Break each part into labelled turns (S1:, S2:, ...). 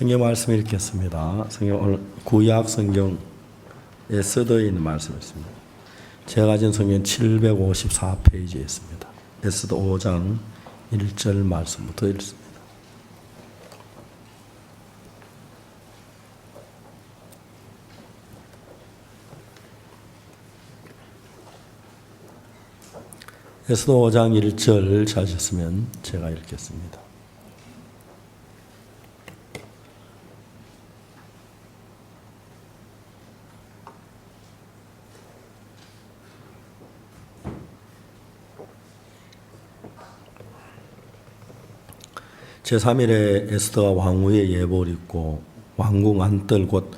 S1: 성경 말씀 읽겠습니다. 오늘 구약 성경 에스더에 있는 말씀이었습니다. 제가 가진 성경 754페이지에 있습니다. 에스더 5장 1절 말씀부터 읽습니다. 에스더 5장 1절 찾으셨으면 제가 읽겠습니다. 제3일에 에스더가 왕후의 예복을 입고 왕궁 안뜰 곧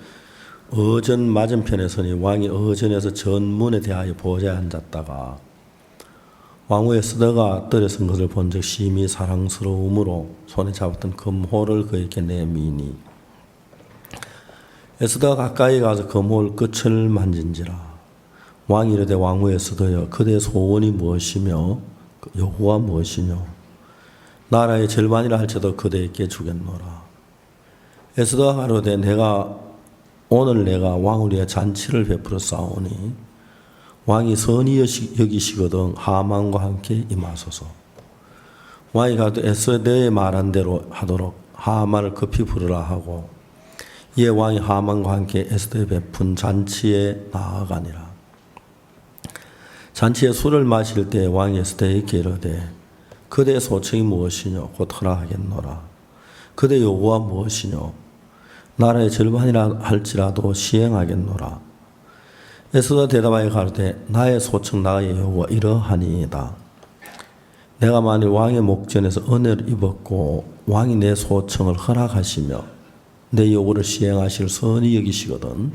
S1: 어전 맞은편에 서니 왕이 어전에서 전문에 대하여 보좌에 앉았다가 왕후 에스더가 뜰에 선 것을 본즉 심히 사랑스러움으로 손에 잡았던 금호를 그에게 내미니 에스더가 가까이 가서 금호의 끝을 만진지라 왕이 이르되 왕후 에스더여 그대의 소원이 무엇이며 요구가 무엇이뇨 나라의 절반이라 할지라도 그대에게 주겠노라. 에스더가 가로되 오늘 내가 왕을 위해 잔치를 베풀어 싸우니 왕이 선히 여기시거든 하만과 함께 임하소서. 왕이 가로되 에스더의 말한 대로 하도록 하만을 급히 부르라 하고 이에 왕이 하만과 함께 에스더에 베푼 잔치에 나아가니라. 잔치에 술을 마실 때 왕이 에스더에게 이르되 그대의 소청이 무엇이뇨? 곧 허락하겠노라. 그대의 요구가 무엇이뇨? 나라의 절반이라 할지라도 시행하겠노라. 에스더가 대답하여 가로되 나의 소청 나의 요구가 이러하니이다. 내가 만일 왕의 목전에서 은혜를 입었고 왕이 내 소청을 허락하시며 내 요구를 시행하실 선히 여기시거든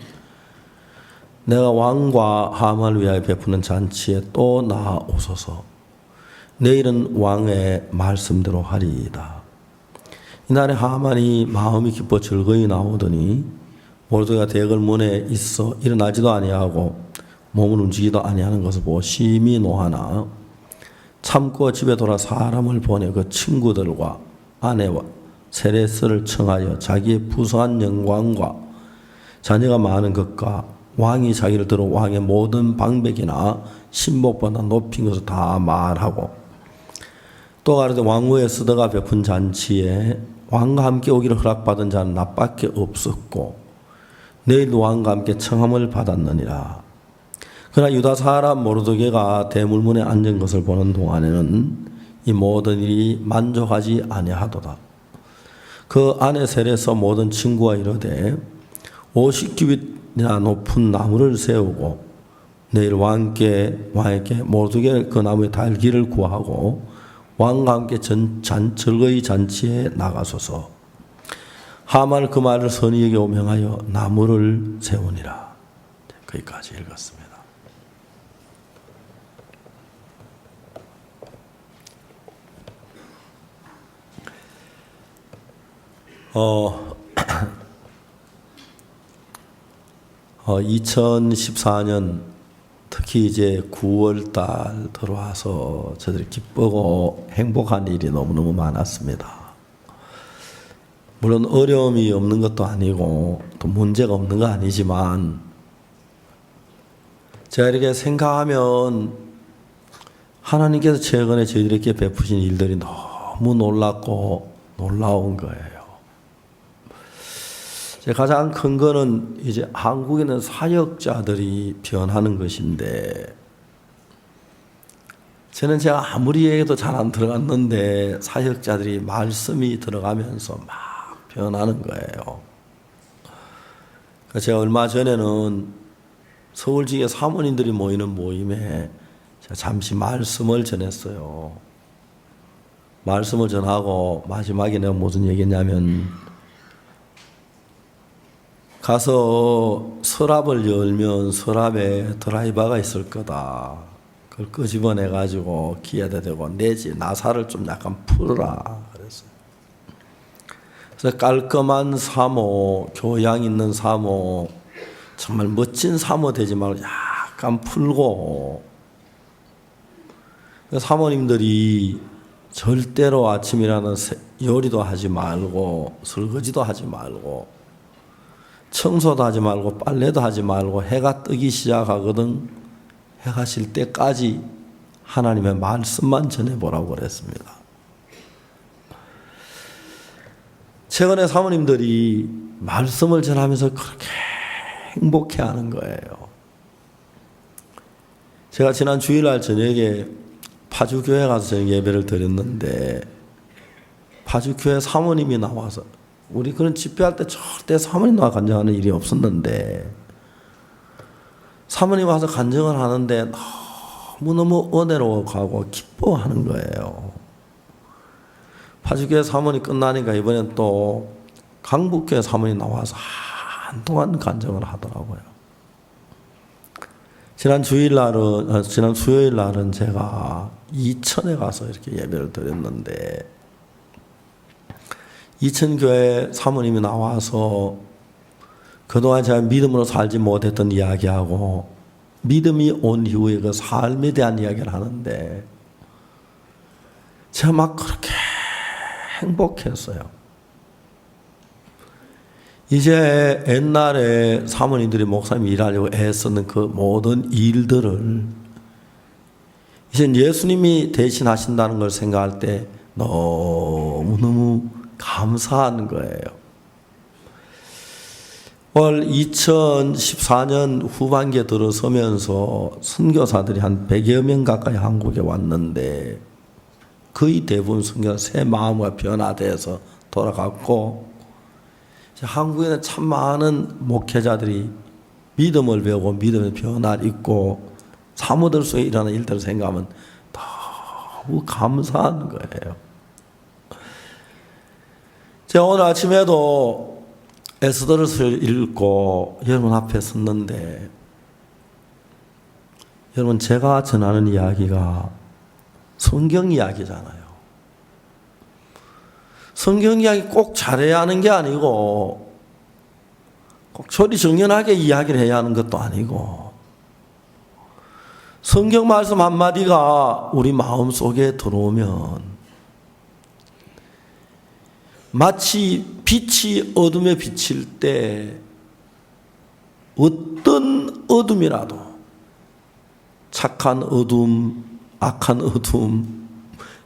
S1: 내가 왕과 하만을 위하여 베푸는 잔치에 또 나아오소서. 내일은 왕의 말씀대로 하리이다. 이날에 하만이 마음이 기뻐 즐거이 나오더니 모르드가 대궐 문에 있어 일어나지도 아니하고 몸을 움직이도 아니하는 것을 보고 심히 노하나 참고 집에 돌아 사람을 보내 그 친구들과 아내와 세례스를 청하여 자기의 부수한 영광과 자녀가 많은 것과 왕이 자기를 들어 왕의 모든 방백이나 신복보다 높인 것을 다 말하고 또 가로되 왕후 에스더가 베푼 잔치에 왕과 함께 오기를 허락받은 자는 나밖에 없었고 내일도 왕과 함께 청함을 받았느니라. 그러나 유다 사람 모르드게가 대물문에 앉은 것을 보는 동안에는 이 모든 일이 만족하지 아니하도다. 그 안에 셀에서 모든 친구가 이르되 50규빗이나 높은 나무를 세우고 내일 왕에게 모르드게 그 나무에 달기를 구하고 왕과 함께 즐거이 잔치에 나가소서. 하만을 그 말을 선히 여겨 오명하여 나무를 세우니라. 거기까지 읽었습니다. 어, 2014년 특히 이제 9월 달 들어와서 저들이 기쁘고 행복한 일이 너무너무 많았습니다. 물론 어려움이 없는 것도 아니고 또 문제가 없는 거 아니지만 제가 이렇게 생각하면 하나님께서 최근에 저희들에게 베푸신 일들이 너무 놀랍고 놀라운 거예요. 가장 큰 거는 이제 한국에는 사역자들이 변하는 것인데 저는 제가 아무리 얘기해도 잘 안 들어갔는데 사역자들이 말씀이 들어가면서 막 변하는 거예요. 제가 얼마 전에는 서울 지역에 사모님들이 모이는 모임에 제가 잠시 말씀을 전했어요. 말씀을 전하고 마지막에 내가 무슨 얘기했냐면 가서 서랍을 열면 서랍에 드라이버가 있을 거다. 그걸 끄집어내가지고 기에다 대고 내지 나사를 좀 약간 풀어라. 그랬어요. 그래서 깔끔한 사모, 교양 있는 사모, 정말 멋진 사모 되지 말고 약간 풀고 사모님들이 절대로 아침이라는 요리도 하지 말고 설거지도 하지 말고 청소도 하지 말고 빨래도 하지 말고 해가 뜨기 시작하거든 해가 질 때까지 하나님의 말씀만 전해보라고 그랬습니다. 최근에 사모님들이 말씀을 전하면서 그렇게 행복해하는 거예요. 제가 지난 주일날 저녁에 파주교회 가서 저녁 예배를 드렸는데 파주교회 사모님이 나와서 우리 그런 집회할 때 절대 사모님 나와 간증하는 일이 없었는데 사모님 와서 간증을 하는데 너무너무 은혜로워하고 기뻐하는 거예요. 파주교회 사모님 끝나니까 이번엔 또 강북교회 사모님 나와서 한동안 간증을 하더라고요. 지난 수요일 날은 제가 이천에 가서 이렇게 예배를 드렸는데 이천교회 사모님이 나와서 그동안 제가 믿음으로 살지 못했던 이야기하고 믿음이 온 이후에 그 삶에 대한 이야기를 하는데 제가 막 그렇게 행복했어요. 이제 옛날에 사모님들이 목사님이 일하려고 애쓰는 그 모든 일들을 이제 예수님이 대신하신다는 걸 생각할 때 너무너무 감사한 거예요. 올 2014년 후반기에 들어서면서 선교사들이 한 100여 명 가까이 한국에 왔는데 거의 대부분 선교사 새 마음과 변화돼서 돌아갔고 한국에는 참 많은 목회자들이 믿음을 배우고 믿음의 변화를 잊고 사모들 속에 일어나는 일들을 생각하면 너무 감사한 거예요. 제가 오늘 아침에도 에스더를 읽고 여러분 앞에 섰는데 여러분 제가 전하는 이야기가 성경 이야기잖아요. 성경 이야기 꼭 잘해야 하는 게 아니고 꼭 조리정연하게 이야기를 해야 하는 것도 아니고 성경 말씀 한마디가 우리 마음속에 들어오면 마치 빛이 어둠에 비칠 때 어떤 어둠이라도 착한 어둠, 악한 어둠,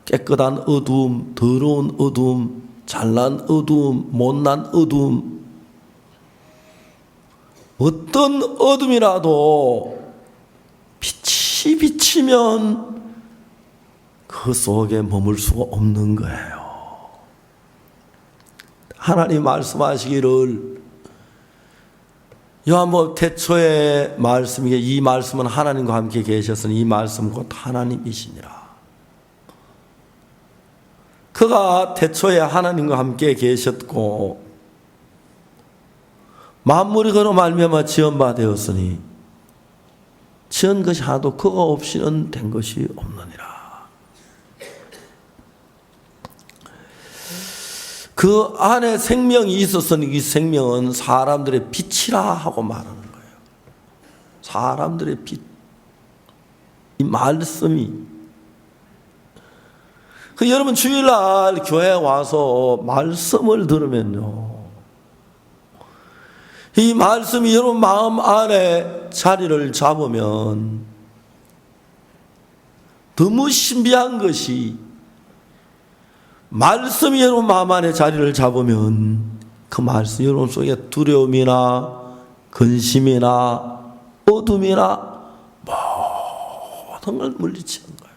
S1: 깨끗한 어둠, 더러운 어둠, 잘난 어둠, 못난 어둠, 어떤 어둠이라도 빛이 비치면 그 속에 머물 수가 없는 거예요. 하나님 말씀하시기를 요한복음 태초의 말씀이게 이 말씀은 하나님과 함께 계셨으니 이 말씀 곧 하나님이시니라. 그가 태초에 하나님과 함께 계셨고 만물이 그로 말미암아 지은 바 되었으니 지은 것이 하나도 그가 없이는 된 것이 없느니라. 그 안에 생명이 있었으니 이 생명은 사람들의 빛이라 하고 말하는 거예요. 사람들의 빛. 이 말씀이. 여러분 주일날 교회에 와서 말씀을 들으면요. 이 말씀이 여러분 마음 안에 자리를 잡으면 너무 신비한 것이 말씀이 여러분 마음 안에 자리를 잡으면 그 말씀 여러분 속에 두려움이나 근심이나 어둠이나 모든 걸 물리치는 거예요.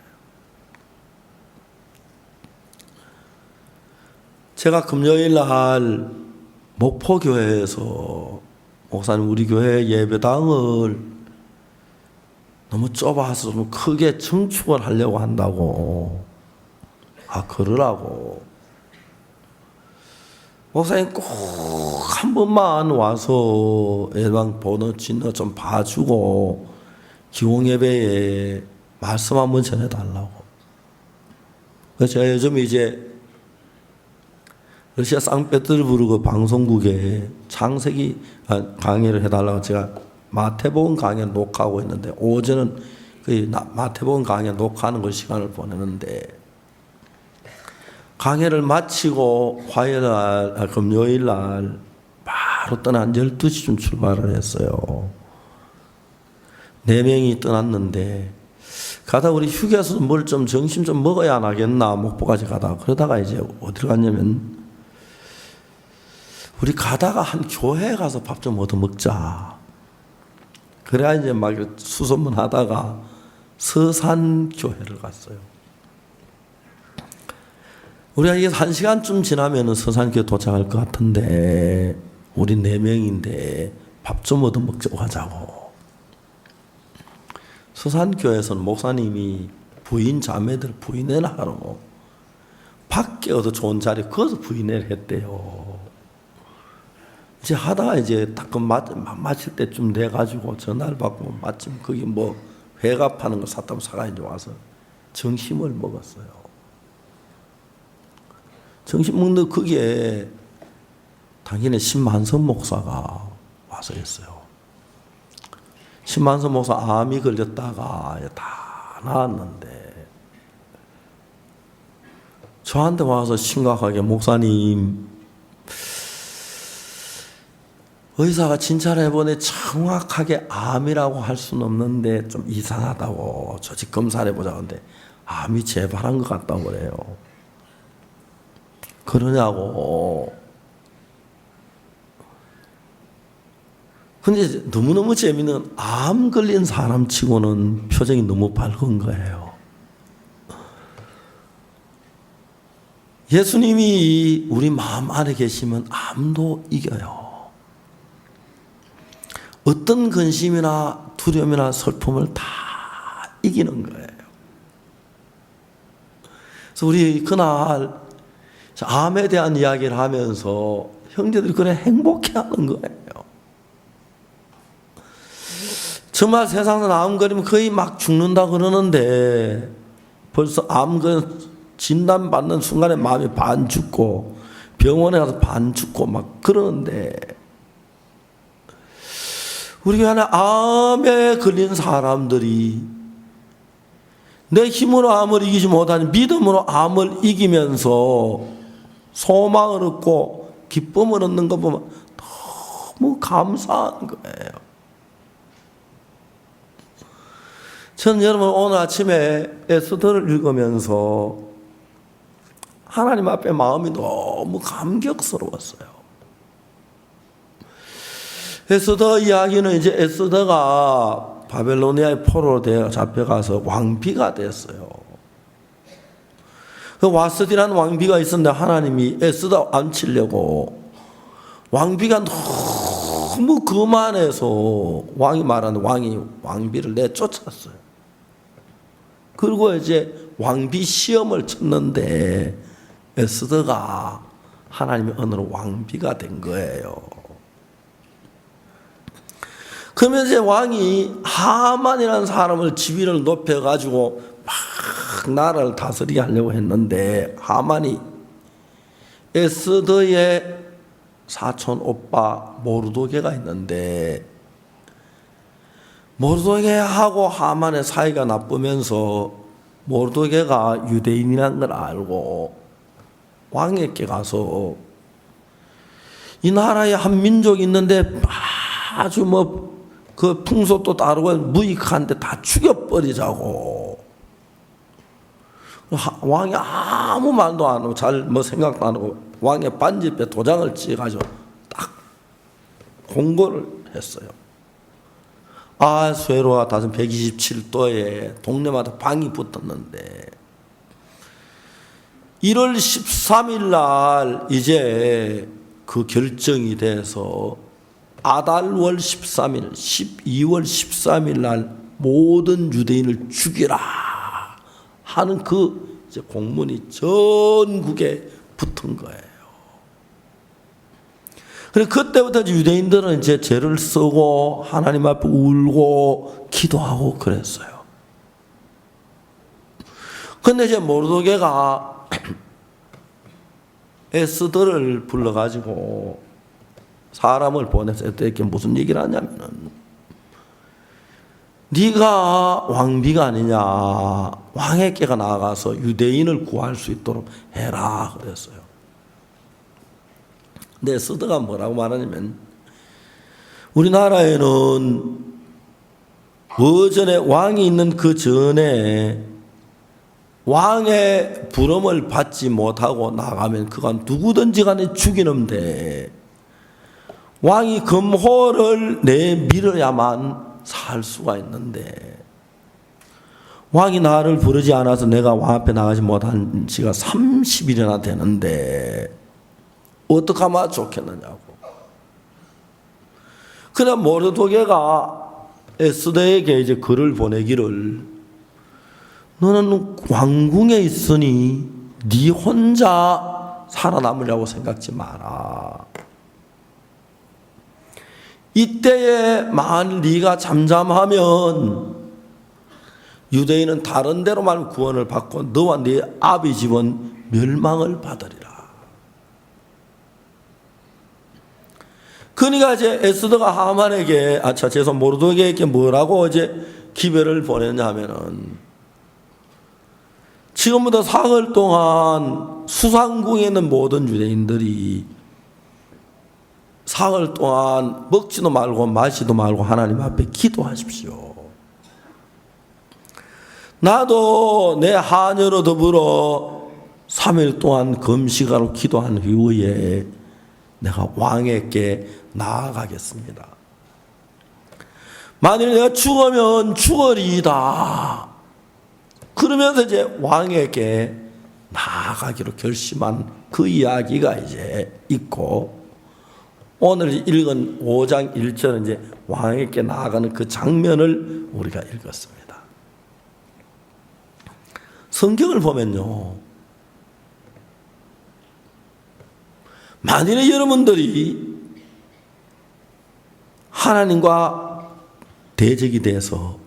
S1: 제가 금요일 날 목포교회에서 목사님 우리 교회 예배당을 너무 좁아서 좀 크게 증축을 하려고 한다고 그러라고 목사님 꼭 한 번만 와서 예방 번호 진호 좀 봐주고 기공예배에 말씀 한번 전해달라고. 그래서 제가 요즘 이제 러시아 상페테르부르크 방송국에 창세기 강의를 해달라고 제가 마태복음 강의를 녹화하고 있는데 오전은 그 마태복음 강의 녹화하는 걸 시간을 보내는데 강해를 마치고 화요일날, 금요일날 바로 떠난 12시쯤 출발을 했어요. 4명이 떠났는데 가다 우리 휴게소 뭘 좀 점심 좀 먹어야 안 하겠나 목포까지 가다 그러다가 이제 어디로 갔냐면 우리 가다가 한 교회에 가서 밥 좀 얻어 먹자. 그래야 이제 막 수소문 하다가 서산교회를 갔어요. 우리가 이게 1시간쯤 지나면 서산교회 도착할 것 같은데 우리 4명인데 밥 좀 얻어 먹자고 하자고. 서산교회에서는 목사님이 부인 자매들 부인회를 하러 밖에 어디 좋은 자리 거기서 부인회를 했대요. 이제 하다가 이제 딱 그 마칠 때쯤 돼가지고 전화를 받고 마침 거기 뭐 회가 파는 거 샀다고 사가 이제 와서 점심을 먹었어요. 점심 먹는 거기에 당연히 신만선 목사가 와서 했어요. 신만선 목사 암이 걸렸다가 다 나았는데 저한테 와서 심각하게 목사님 의사가 진찰해 보니 정확하게 암이라고 할 수는 없는데 좀 이상하다고 조직 검사를 해보자 근데 암이 재발한 것 같다고 그래요. 그러냐고. 근데 너무너무 재미있는 암 걸린 사람 치고는 표정이 너무 밝은 거예요. 예수님이 우리 마음 안에 계시면 암도 이겨요. 어떤 근심이나 두려움이나 슬픔을 다 이기는 거예요. 그래서 우리 그날 암에 대한 이야기를 하면서 형제들이 그래 행복해하는 거예요. 정말 세상에서 암 걸리면 거의 막 죽는다 그러는데 벌써 암 진단 받는 순간에 마음이 반 죽고 병원에 가서 반 죽고 막 그러는데 우리 교회 안에 암에 걸린 사람들이 내 힘으로 암을 이기지 못하니 믿음으로 암을 이기면서 소망을 얻고 기쁨을 얻는 거 보면 너무 감사한 거예요. 저는 여러분 오늘 아침에 에스더를 읽으면서 하나님 앞에 마음이 너무 감격스러웠어요. 에스더 이야기는 이제 에스더가 바벨로니아의 포로로 잡혀가서 왕비가 됐어요. 그 와스디라는 왕비가 있었는데 하나님이 에스더 앉히려고 왕비가 너무 거만해서 왕이 말하는 왕비를 내쫓았어요. 그리고 이제 왕비 시험을 쳤는데 에스더가 하나님의 은혜로 왕비가 된 거예요. 그러면 이제 왕이 하만이라는 사람을 지위를 높여가지고 막 나라를 다스리게 하려고 했는데 하만이 에스더의 사촌 오빠 모르도게가 있는데 모르도게하고 하만의 사이가 나쁘면서 모르도게가 유대인이라는 걸 알고 왕에게 가서 이 나라에 한 민족이 있는데 아주 그 풍속도 다르고 무익한데 다 죽여버리자고. 왕이 아무 말도 안 하고 잘 생각도 안 하고 왕의 반지에 도장을 찍어가지고 딱 공고를 했어요. 아수에로와 다섯 127도에 동네마다 방이 붙었는데 1월 13일 날 이제 그 결정이 돼서 아달월 13일, 12월 13일 날 모든 유대인을 죽이라 하는 그 이제 공문이 전국에 붙은 거예요. 그래서 그때부터 유대인들은 이제 죄를 쓰고 하나님 앞에 울고 기도하고 그랬어요. 근데 이제 모르도게가 에스더를 불러가지고 사람을 보내서 에스더에게 무슨 얘기를 하냐면은 네가 왕비가 아니냐, 왕에게가 나아가서 유대인을 구할 수 있도록 해라 그랬어요. 근데 에스더가 뭐라고 말하냐면, 우리나라에는 어전에 왕이 있는 그 전에 왕의 부름을 받지 못하고 나가면 그건 누구든지 간에 죽이는 데, 왕이 금호를 내밀어야만 살 수가 있는데, 왕이 나를 부르지 않아서 내가 왕 앞에 나가지 못한 지가 30일이나 되는데 어떻게 하면 좋겠느냐고. 그냥 모르드게가 에스더에게 이제 글을 보내기를, 너는 왕궁에 있으니 네 혼자 살아남으려고 생각지 마라. 이때에 만일 네가 잠잠하면 유대인은 다른 데로만 구원을 받고 너와 네 아비 집은 멸망을 받으리라. 그러니까 이제 에스더가 하만에게, 모르드게에게 뭐라고 이제 기별을 보냈냐 하면은, 지금부터 사흘 동안 수상궁에 있는 모든 유대인들이 사흘 동안 먹지도 말고 마시도 말고 하나님 앞에 기도하십시오. 나도 내 하녀로 더불어 3일 동안 금식하러 기도한 후에 내가 왕에게 나아가겠습니다. 만일 내가 죽으면 죽으리이다. 그러면서 이제 왕에게 나아가기로 결심한 그 이야기가 이제 있고, 오늘 읽은 5장 1절은 이제 왕에게 나아가는 그 장면을 우리가 읽었습니다. 성경을 보면요, 만일에 여러분들이 하나님과 대적이 돼서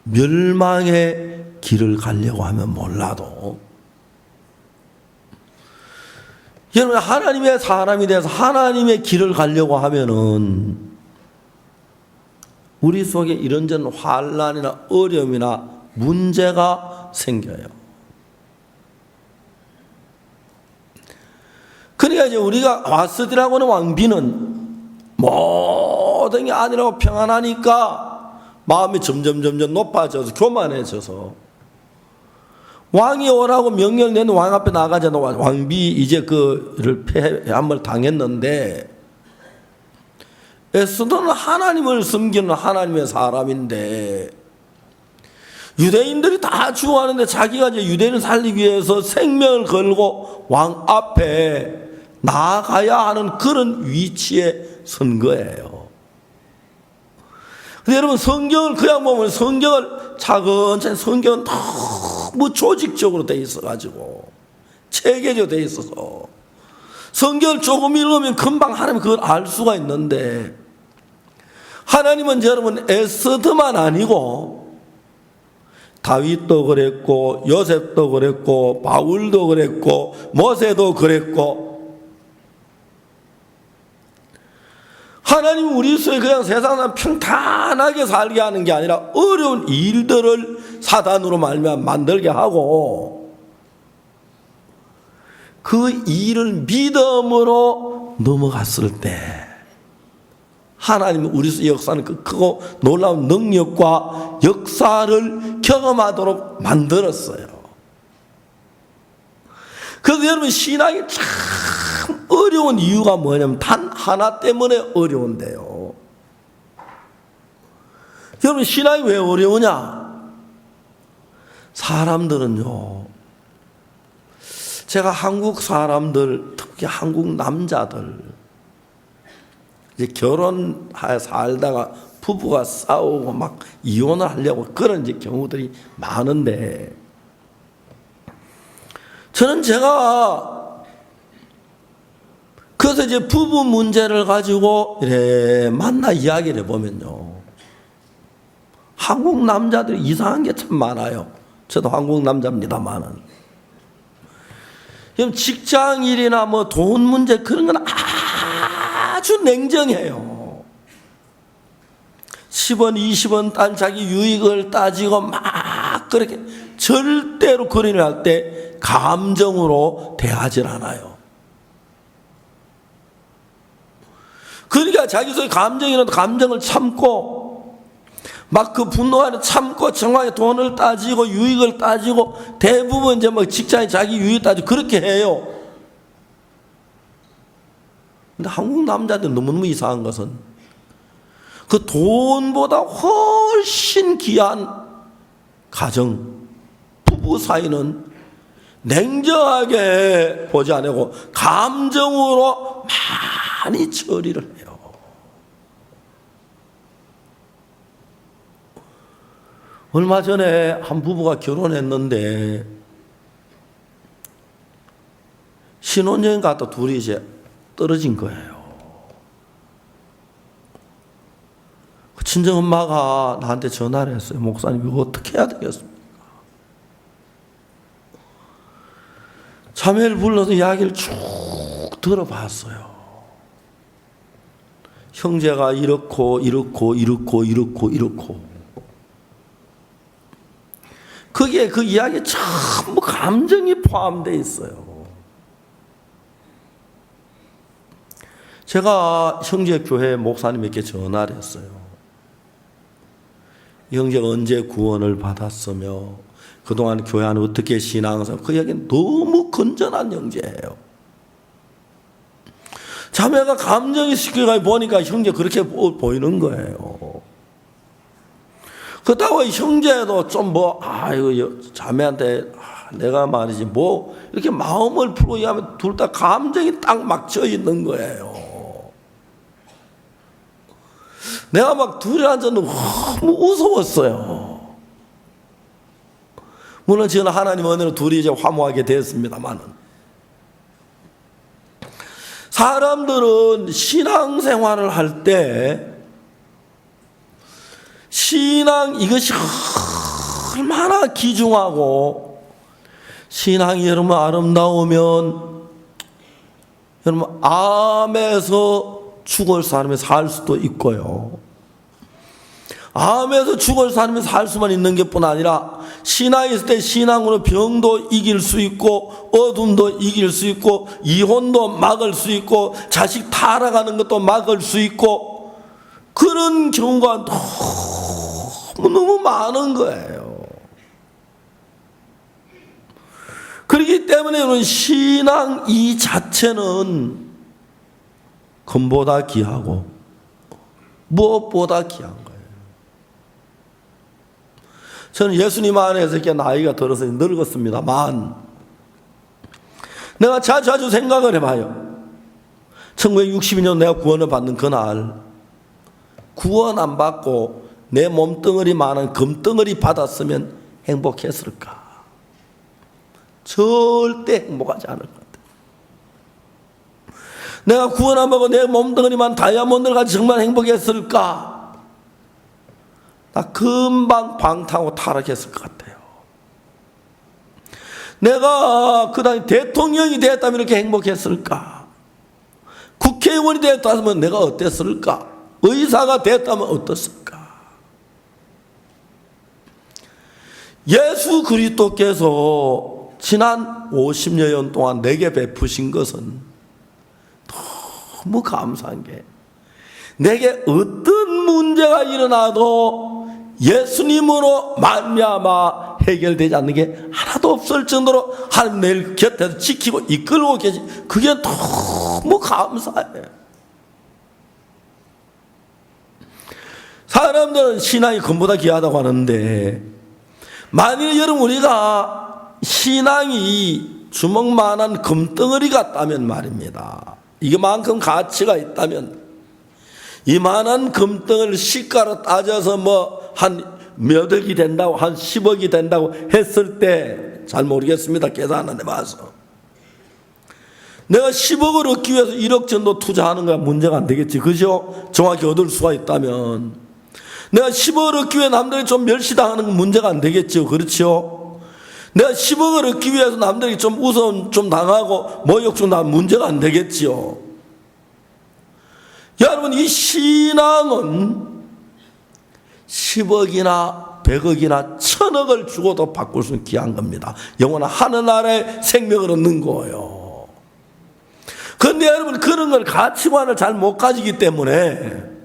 S1: 멸망의 길을 가려고 하면 몰라도, 여러분 하나님의 사람이 돼서 하나님의 길을 가려고 하면은 우리 속에 이런저런 환난이나 어려움이나 문제가 생겨요. 그러니까 이제 우리가 와스디라고 하는 왕비는 모든 게 아니라고 평안하니까 마음이 점점 높아져서 교만해져서, 왕이 오라고 명령 내는 왕 앞에 나가자도 왕비 이제 그를 폐함을 당했는데, 에스더는 하나님을 섬기는 하나님의 사람인데, 유대인들이 다 죽어가는데 자기가 이제 유대인을 살리기 위해서 생명을 걸고 왕 앞에 나아가야 하는 그런 위치에 선 거예요. 근데 여러분 성경을 그냥 보면, 성경을 차근차근, 성경은 너무 조직적으로 돼 있어가지고 체계적으로 돼 있어서 성경을 조금 읽으면 금방 하나님 그걸 알 수가 있는데, 하나님은 여러분 에스더만 아니고 다윗도 그랬고 요셉도 그랬고 바울도 그랬고 모세도 그랬고, 하나님은 우리 속에 그냥 세상은 평탄하게 살게 하는 게 아니라 어려운 일들을 사단으로 말미암아 만들게 하고, 그 일을 믿음으로 넘어갔을 때 하나님은 우리 속에 역사는 그 크고 놀라운 능력과 역사를 경험하도록 만들었어요. 그래서 여러분 신앙이 참 어려운 이유가 뭐냐면 단 하나 때문에 어려운데요. 여러분 신앙이 왜 어려우냐? 사람들은요, 제가 한국 사람들, 특히 한국 남자들, 이제 결혼해 살다가 부부가 싸우고 막 이혼을 하려고 그런 이제 경우들이 많은데, 저는 제가 그래서 이제 부부 문제를 가지고 이래 만나 이야기를 해보면요, 한국 남자들이 이상한 게 참 많아요. 저도 한국 남자입니다만은. 직장 일이나 뭐 돈 문제 그런 건 아주 냉정해요. 10원, 20원 딴 자기 유익을 따지고 막 그렇게 절대로 거래를 할 때 감정으로 대하질 않아요. 그러니까 자기 속에 감정이 일어나도 감정을 참고 막 그 분노하는 참고 정확하게 돈을 따지고 유익을 따지고 대부분 이제 뭐 직장에 자기 유익 따지고 그렇게 해요. 근데 한국 남자들 너무너무 이상한 것은 그 돈보다 훨씬 귀한 가정, 부부 사이는 냉정하게 보지 않고 감정으로 많이 처리를 해요. 얼마 전에 한 부부가 결혼했는데 신혼여행 갔다 둘이 이제 떨어진 거예요. 친정엄마가 나한테 전화를 했어요. 목사님 이거 어떻게 해야 되겠습니까? 자매를 불러서 이야기를 쭉 들어봤어요. 형제가 이렇고 거기에 그 이야기에 전부 감정이 포함되어 있어요. 제가 형제 교회 목사님에게 전화를 했어요. 형제가 언제 구원을 받았으며 그동안 교회 안에 어떻게 신앙생활, 그 이야기는 너무 건전한 형제예요. 자매가 감정이 시켜가 보니까 형제 그렇게 보이는 거예요. 그렇다고 형제도 좀 이거 자매한테 내가 말이지 이렇게 마음을 풀고 하면 둘 다 감정이 딱 막혀 있는 거예요. 내가 막 둘이 앉아서 너무 무서웠어요. 물론 저는 하나님 은혜로 둘이 이제 화목하게 됐습니다만, 사람들은 신앙생활을 할 때 신앙 이것이 얼마나 귀중하고 신앙이 여러분 아름다우면 여러분 암에서 죽을 사람이 살 수도 있고요. 암에서 죽을 사람이 살 수만 있는 것뿐 아니라 신앙이 있을 때 신앙으로 병도 이길 수 있고 어둠도 이길 수 있고 이혼도 막을 수 있고 자식 타락하는 것도 막을 수 있고 그런 경우가 너무 많은 거예요. 그렇기 때문에 신앙 이 자체는 금보다 귀하고 무엇보다 귀한 거예요. 저는 예수님 안에서 이렇게 나이가 들어서 늙었습니다만 내가 자주 생각을 해봐요. 1962년 내가 구원을 받는 그날 구원 안 받고 내 몸뚱어리만한 금덩어리 받았으면 행복했을까? 절대 행복하지 않을 것 같아요. 내가 구원 안 받고 내 몸뚱어리만 다이아몬드를 가지고 정말 행복했을까? 나 금방 방탕하고 타락했을 것 같아요. 내가 그 다음에 대통령이 되었다면 이렇게 행복했을까? 국회의원이 되었다면 내가 어땠을까? 의사가 되었다면 어떻을까? 예수 그리스도께서 지난 50여 년 동안 내게 베푸신 것은 너무 감사한 게 내게 어떤 문제가 일어나도 예수님으로 말미암아 해결되지 않는 게 하나도 없을 정도로 하나님 내 곁에서 지키고 이끌고 계시, 그게 너무 감사해요. 사람들은 신앙이 금보다 귀하다고 하는데 만일 여러분 우리가 신앙이 주먹만한 금덩어리 같다면 말입니다. 이만큼 가치가 있다면 이만한 금덩어리를 시가로 따져서 한 몇 억이 된다고 한 10억이 된다고 했을 때 잘 모르겠습니다. 계산 안 해봐서 내가 10억을 얻기 위해서 1억 정도 투자하는 거야 문제가 안 되겠지, 그죠? 정확히 얻을 수가 있다면 내가 10억을 얻기 위해 남들이 좀 멸시당하는 건 문제가 안 되겠죠, 그렇죠? 내가 10억을 얻기 위해서 남들이 좀 우선 좀 당하고 모욕 좀 당하면 문제가 안 되겠지요. 여러분 이 신앙은 10억이나 100억이나 1000억을 주고도 바꿀 수 있는 귀한 겁니다. 영원한 하늘나라의 생명을 얻는 거예요. 그런데 여러분, 그런 걸 가치관을 잘 못 가지기 때문에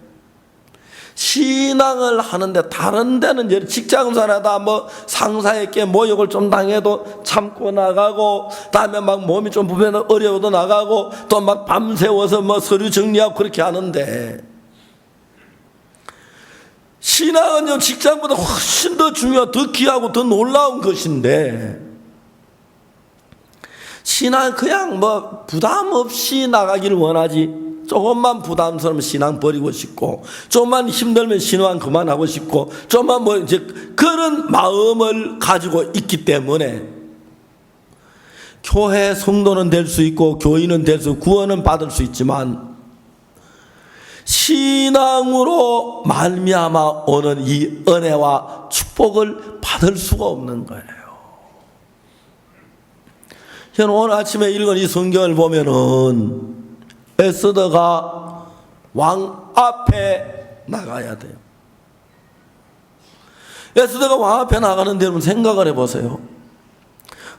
S1: 신앙을 하는데, 다른 데는 직장생활하다 뭐 상사에게 모욕을 좀 당해도 참고 나가고, 다음에 막 몸이 좀 불편해도 어려워도 나가고, 또 막 밤새워서 뭐 서류 정리하고 그렇게 하는데, 신앙은 직장보다 훨씬 더 중요하고 더 귀하고 더 놀라운 것인데, 신앙은 그냥 뭐 부담 없이 나가길 원하지, 조금만 부담스러우면 신앙 버리고 싶고, 조금만 힘들면 신앙 그만하고 싶고, 조금만 뭐 이제 그런 마음을 가지고 있기 때문에 교회 성도는 될 수 있고 교인은 될 수 있고 구원은 받을 수 있지만 신앙으로 말미암아 오는 이 은혜와 축복을 받을 수가 없는 거예요. 저는 오늘 아침에 읽은 이 성경을 보면은 에스더가 왕 앞에 나가야 돼요. 에스더가 왕 앞에 나가는데 여러분 생각을 해보세요.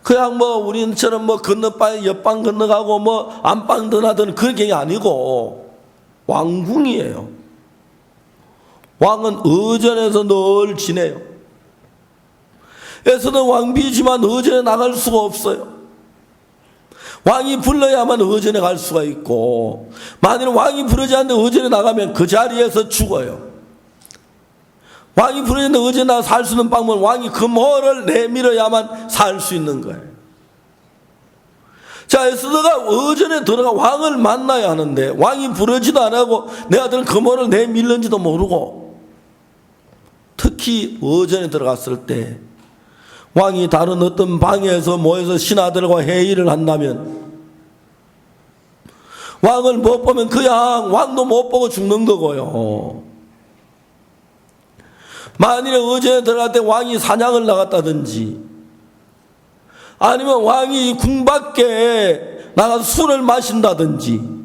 S1: 그냥 뭐 우리처럼 뭐 건너방에 옆방 건너가고 뭐 안방 드나드는 그런 게 아니고 왕궁이에요. 왕은 의전에서 늘 지내요. 에스더는 왕비지만 의전에 나갈 수가 없어요. 왕이 불러야만 의전에 갈 수가 있고, 만일 왕이 부르지 않는데 의전에 나가면 그 자리에서 죽어요. 왕이 부르지 않는데 의전에 나가 살 수 있는 방법은 왕이 금호를 내밀어야만 살 수 있는 거예요. 자, 에스더가 의전에 들어가 왕을 만나야 하는데 왕이 부르지도 안 하고 내 아들은 금호를 내밀는지도 모르고, 특히 의전에 들어갔을 때 왕이 다른 어떤 방에서 모여서 신하들과 회의를 한다면 왕을 못 보면 그냥 왕도 못 보고 죽는 거고요. 만일에 의전에 들어갈 때 왕이 사냥을 나갔다든지, 아니면 왕이 궁 밖에 나가서 술을 마신다든지,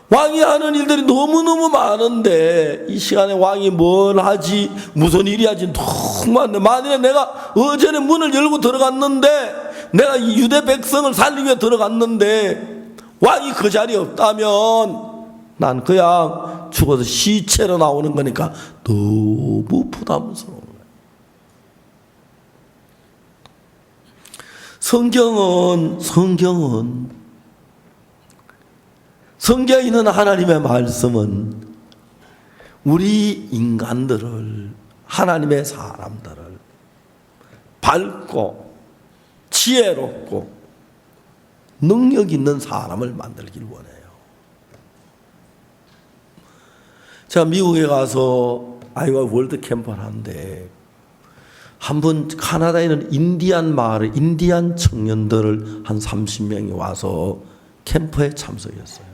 S1: 왕이 하는 일들이 너무너무 많은데 이 시간에 왕이 뭘 하지, 무슨 일이 하지 너무 많은데, 만일에 내가 의전의 문을 열고 들어갔는데, 내가 이 유대 백성을 살리기 위해 들어갔는데 왕이 그 자리에 없다면 난 그냥 죽어서 시체로 나오는 거니까 너무 부담스러운 거예요. 성경에 있는 하나님의 말씀은 우리 인간들을, 하나님의 사람들을 밝고 지혜롭고 능력 있는 사람을 만들길 원해요. 제가 미국에 가서 아이와 월드 캠프를 하는데, 한번 카나다에 있는 인디안 마을, 인디안 청년들을 한 30명이 와서 캠프에 참석했어요.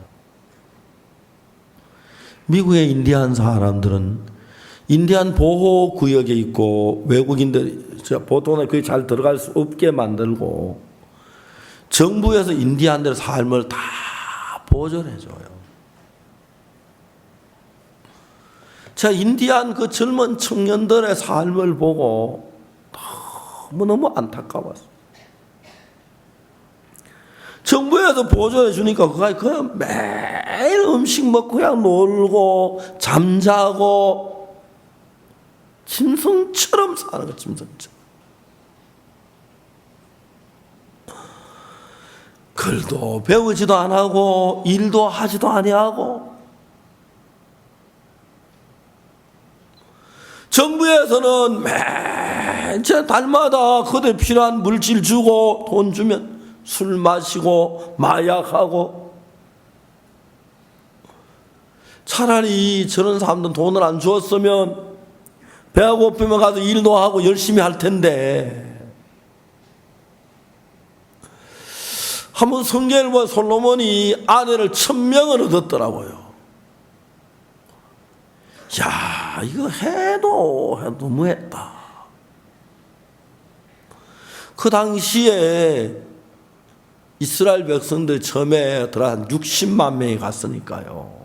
S1: 미국의 인디안 사람들은 인디안 보호구역에 있고, 외국인들 보통은 거기 잘 들어갈 수 없게 만들고, 정부에서 인디안들의 삶을 다 보존해줘요. 제가 인디안 그 젊은 청년들의 삶을 보고 너무너무 안타까웠어요. 정부에서 보조해 주니까 그냥 매일 음식 먹고 그냥 놀고 잠자고 짐승처럼 사는 거, 짐승처럼. 글도 배우지도 안 하고 일도 하지도 아니하고, 정부에서는 매일 달마다 그들 필요한 물질 주고 돈 주면 술 마시고 마약하고, 차라리 저런 사람들은 돈을 안 주었으면 배가 고프면 가서 일도 하고 열심히 할 텐데. 한번 성경을 보면 솔로몬이 아내를 1000명을 얻었더라고요. 야, 이거 해도 너무했다. 그 당시에 이스라엘 백성들 처음에 들어 한 60만 명이 갔으니까요.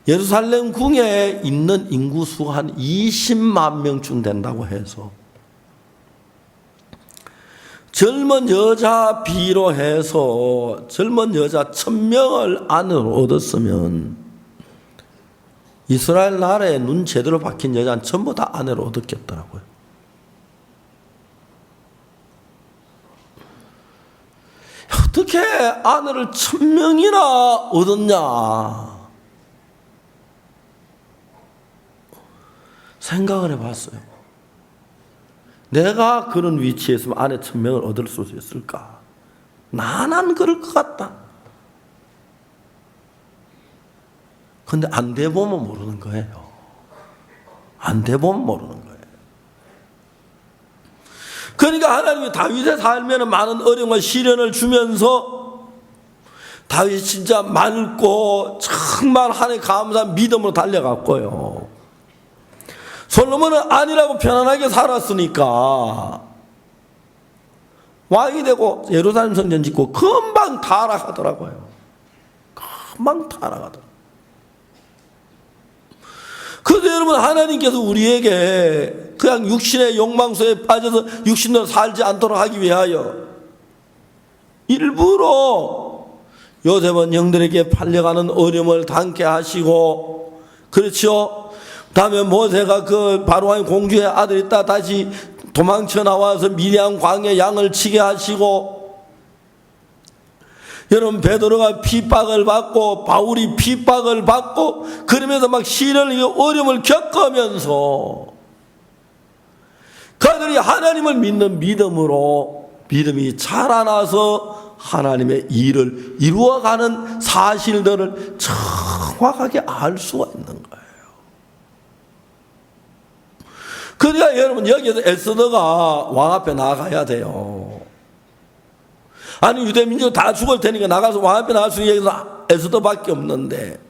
S1: 예루살렘 궁에 있는 인구수가 한 20만 명쯤 된다고 해서 젊은 여자 비로 해서 젊은 여자 1000명을 안으로 얻었으면 이스라엘 나라에 눈 제대로 박힌 여자는 전부 다 아내로 얻었겠더라고요. 어떻게 아내를 1000명이나 얻었냐 생각을 해봤어요. 내가 그런 위치에 있으면 아내 1000명을 얻을 수 있을까? 나는 그럴 것 같다. 근데 안 돼 보면 모르는 거예요. 안 돼 보면 모르는 거예요. 그러니까 하나님이 다윗의 삶에는 많은 어려움과 시련을 주면서 다윗이 진짜 맑고 정말 하나님 감사한 믿음으로 달려갔고요. 솔로몬은 아니라고 편안하게 살았으니까 왕이 되고 예루살렘 성전 짓고 금방 타락하더라고요. 금방 타락하더라고요. 그래서 여러분 하나님께서 우리에게 그냥 육신의 욕망소에 빠져서 육신으로 살지 않도록 하기 위하여 일부러 요셉은 형들에게 팔려가는 어려움을 당케 하시고, 그렇죠? 다음에 모세가 그 바로왕 공주의 아들이 있다 다시 도망쳐 나와서 미디안 광야에 양을 치게 하시고, 여러분 베드로가 핍박을 받고 바울이 핍박을 받고 그러면서 막 시련을 어려움을 겪으면서 그들이 하나님을 믿는 믿음이 자라나서 하나님의 일을 이루어가는 사실들을 정확하게 알 수가 있는 거예요. 그러니까 여러분 여기에서 에스더가 왕 앞에 나가야 돼요. 아니 유대민족 다 죽을 테니까 나가서 왕 앞에 나갈 수 있는 에스더밖에 없는데,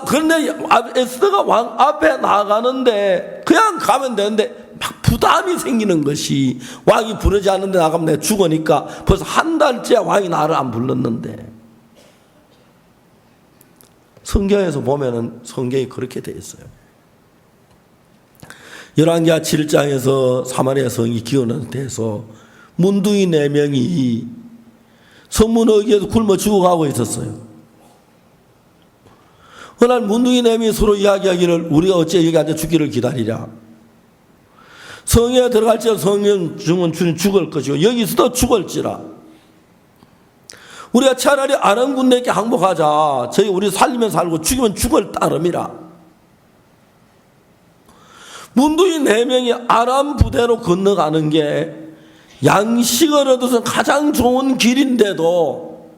S1: 그런데 에스더가 왕 앞에 나가는데 그냥 가면 되는데 막 부담이 생기는 것이, 왕이 부르지 않는데 나가면 내가 죽으니까 벌써 한 달째 왕이 나를 안 불렀는데, 성경에서 보면은 성경이 그렇게 돼 있어요. 열왕기하 7장에서 사마리아 성이 기원에 대해서 문둥이 4명이 성문 어귀에서 굶어 죽어가고 있었어요. 그날 문둥이 4명이 서로 이야기하기를 우리가 어째 여기 앉아 죽기를 기다리랴. 성에 들어갈지라 성령 중은 주는 죽을 것이고 여기서도 죽을지라. 우리가 차라리 아람 군대에게 항복하자. 저희 우리 살리면 살고 죽이면 죽을 따름이라. 문둥이 4명이 아람 부대로 건너가는 게 양식을 얻어서 가장 좋은 길인데도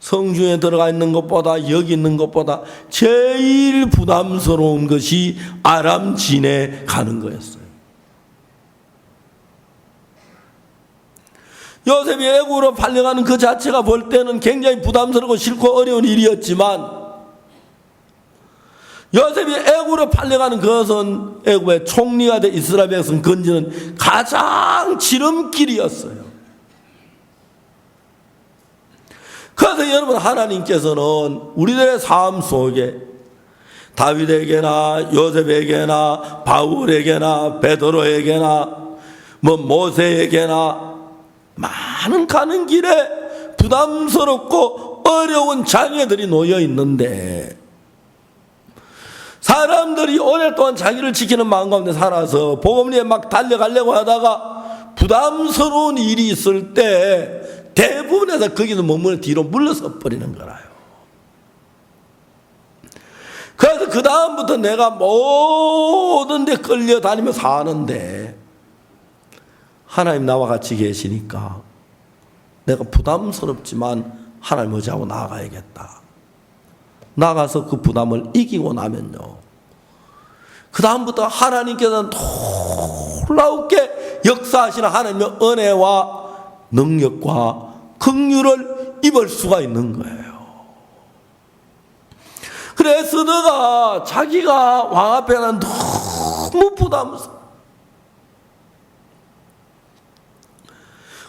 S1: 성중에 들어가 있는 것보다 여기 있는 것보다 제일 부담스러운 것이 아람 진에 가는 거였어요. 요셉이 애국으로 팔려가는 그 자체가 볼 때는 굉장히 부담스럽고 싫고 어려운 일이었지만, 요셉이 애국으로 팔려가는 그것은 애국의 총리가 된 이스라엘 백성 건지는 가장 지름길이었어요. 그래서 여러분 하나님께서는 우리들의 삶 속에 다윗에게나 요셉에게나 바울에게나 베드로에게나 모세에게나 많은 가는 길에 부담스럽고 어려운 장애들이 놓여 있는데, 사람들이 오랫동안 자기를 지키는 마음 가운데 살아서 복음리에 막 달려가려고 하다가 부담스러운 일이 있을 때 대부분에서 거기서 머무는 뒤로 물러서 버리는 거라요. 그래서 그 다음부터 내가 모든 데 끌려다니며 사는데 하나님 나와 같이 계시니까 내가 부담스럽지만 하나님 의지하고 나아가야겠다. 나가서 그 부담을 이기고 나면요, 그 다음부터 하나님께서는 놀라우게 역사하시는 하나님의 은혜와 능력과 긍휼을 입을 수가 있는 거예요. 그래서 에스더가 자기가 왕 앞에는 너무 부담스러워.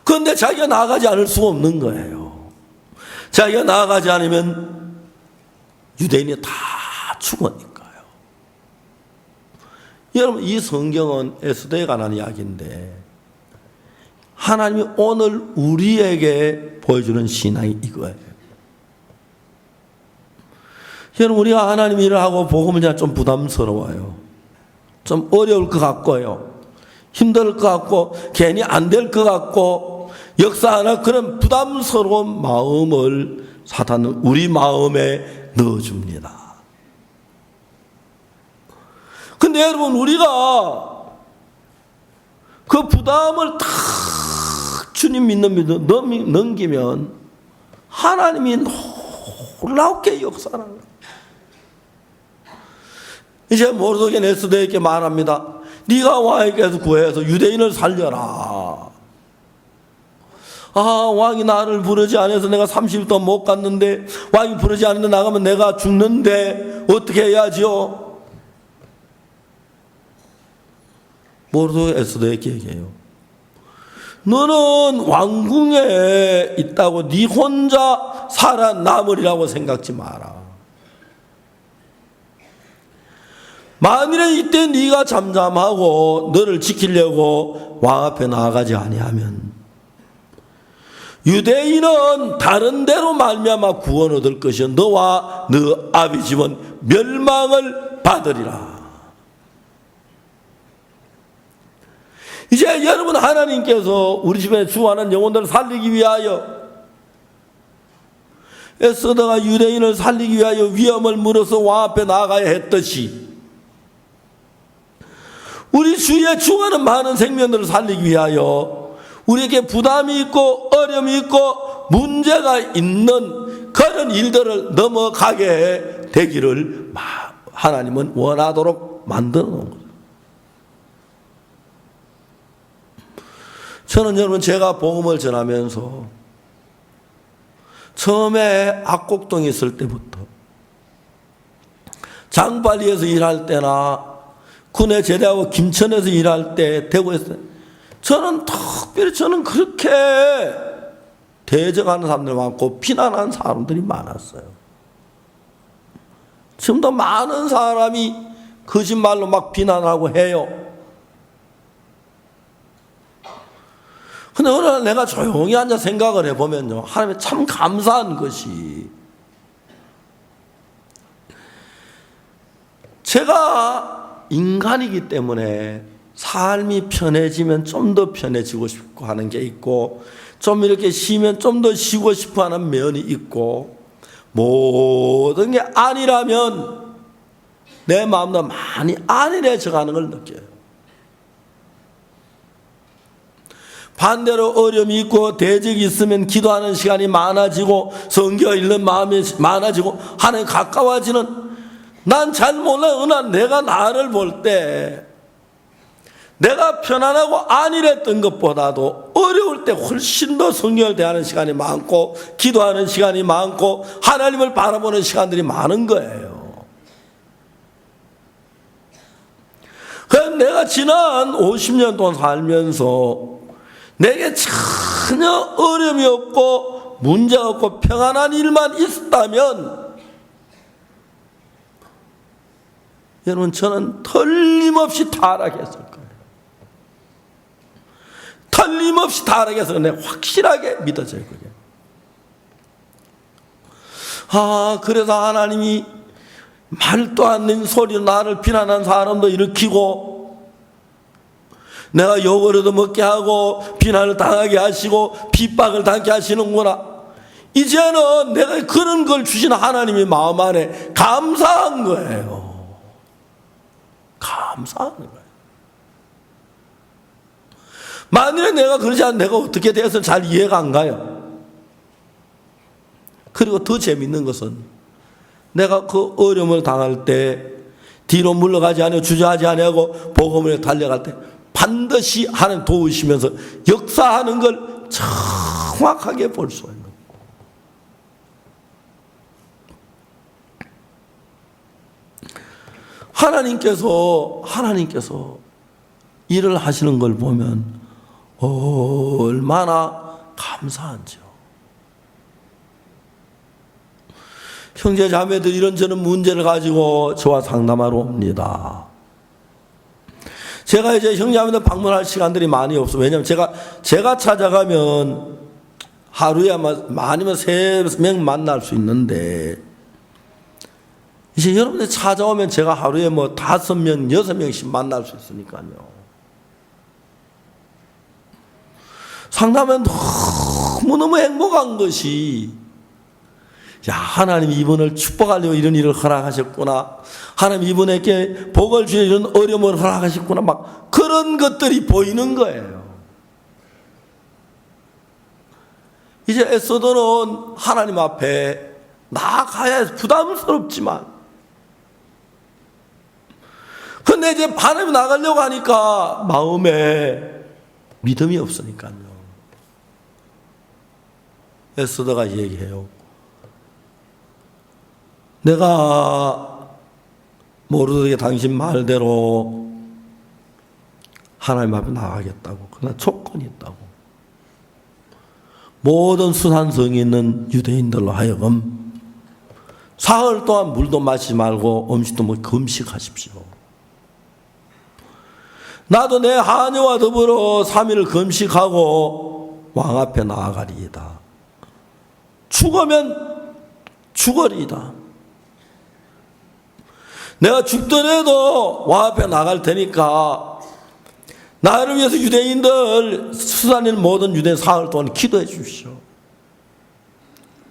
S1: 그런데 자기가 나아가지 않을 수가 없는 거예요. 자기가 나아가지 않으면 유대인이 다 죽으니까요. 여러분, 이 성경은 에스더에 관한 이야기인데 하나님이 오늘 우리에게 보여주는 신앙이 이거예요. 여러분, 우리가 하나님 일을 하고 복음을 전하면 좀 부담스러워요. 좀 어려울 것 같고요. 힘들 것 같고 괜히 안 될 것 같고 역사하나 그런 부담스러운 마음을 사탄은 우리 마음에 넣어줍니다. 근데 여러분, 우리가 그 부담을 탁 주님 믿는 넘기면 하나님이 놀랍게 역사하는 거예요. 이제 모르드게 에스더에게 말합니다. 네가 왕에게서 구해서 유대인을 살려라. 왕이 나를 부르지 않아서 내가 30일 동안 못 갔는데, 왕이 부르지 않는데 나가면 내가 죽는데 어떻게 해야지요? 모르드게 에스더에게 얘기해요. 너는 왕궁에 있다고 네 혼자 살아남으리라고 생각지 마라. 만일에 이때 네가 잠잠하고 너를 지키려고 왕 앞에 나아가지 아니하면 유대인은 다른 데로 말미암아 구원 얻을 것이요 너와 너 아비 집은 멸망을 받으리라. 이제 여러분, 하나님께서 우리 집에 주하는 영혼들을 살리기 위하여 에스더가 유대인을 살리기 위하여 위험을 물어서 왕 앞에 나아가야 했듯이 우리 주위에 죽어가는 많은 생명들을 살리기 위하여 우리에게 부담이 있고 어려움이 있고 문제가 있는 그런 일들을 넘어가게 되기를 하나님은 원하도록 만들어 놓은 거예요. 저는 여러분, 제가 복음을 전하면서 처음에 악곡동에 있을 때부터 장발리에서 일할 때나 군에 제대하고 김천에서 일할 때 대구에서 저는 특별히 그렇게 대적하는 사람들이 많고 비난하는 사람들이 많았어요. 지금도 많은 사람이 거짓말로 막 비난하고 해요. 근데 어느 날 내가 조용히 앉아 생각을 해보면요, 하나님이 참 감사한 것이 제가 인간이기 때문에 삶이 편해지면 좀 더 편해지고 싶고 하는 게 있고 좀 이렇게 쉬면 좀 더 쉬고 싶어 하는 면이 있고 모든 게 아니라면 내 마음도 많이 안일해져 가는 걸 느껴요. 반대로 어려움이 있고 대적이 있으면 기도하는 시간이 많아지고 성경 읽는 마음이 많아지고 하나님 가까워지는, 난 잘 몰라. 어느 날 내가 나를 볼 때 내가 편안하고 안일했던 것보다도 어려울 때 훨씬 더 성경을 대하는 시간이 많고 기도하는 시간이 많고 하나님을 바라보는 시간들이 많은 거예요. 그래서 내가 지난 50년 동안 살면서 내게 전혀 어려움이 없고 문제가 없고 평안한 일만 있었다면 여러분, 저는 틀림없이 타락했을 거예요. 틀림없이 타락해서 내가 확실하게 믿어져요, 그게. 그래서 하나님이 말도 안 되는 소리로 나를 비난하는 사람도 일으키고 내가 욕을 얻어먹게 하고 비난을 당하게 하시고 핍박을 당하게 하시는구나. 이제는 내가 그런 걸 주신 하나님의 마음 안에 감사한 거예요. 감사하는 거예요. 만일에 내가 그러지 않으면 내가 어떻게 돼서 잘 이해가 안 가요. 그리고 더 재밌는 것은 내가 그 어려움을 당할 때 뒤로 물러가지 않고 주저하지 않고 복음을 달려갈 때 반드시 하나님 도우시면서 역사하는 걸 정확하게 볼 수 있는 거예요. 하나님께서 일을 하시는 걸 보면 얼마나 감사한지요. 형제 자매들 이런저런 문제를 가지고 저와 상담하러 옵니다. 제가 이제 형제 자매들 방문할 시간들이 많이 없어요. 왜냐하면 제가 찾아가면 하루에 많으면 3명 만날 수 있는데, 이제 여러분들 찾아오면 제가 하루에 5명, 6명씩 만날 수 있으니까요. 상담은 너무너무 행복한 것이, 야, 하나님 이분을 축복하려고 이런 일을 허락하셨구나. 하나님 이분에게 복을 주려 이런 어려움을 허락하셨구나. 막 그런 것들이 보이는 거예요. 이제 에스더는 하나님 앞에 나아가야 부담스럽지만, 근데 이제 하나님 나가려고 하니까 마음에 믿음이 없으니까요. 에스더가 얘기해요. 내가 모르게 당신 말대로 하나님 앞에 나가겠다고. 그러나 조건이 있다고. 모든 수산성이 있는 유대인들로 하여금 사흘 동안 물도 마시지 말고 음식도 금식하십시오. 나도 내 하녀와 더불어 3일 금식하고 왕 앞에 나아가리이다. 죽으면 죽으리이다. 내가 죽더라도 왕 앞에 나갈 테니까 나를 위해서 유대인들, 수산인 모든 유대인 사흘 동안 기도해 주십시오.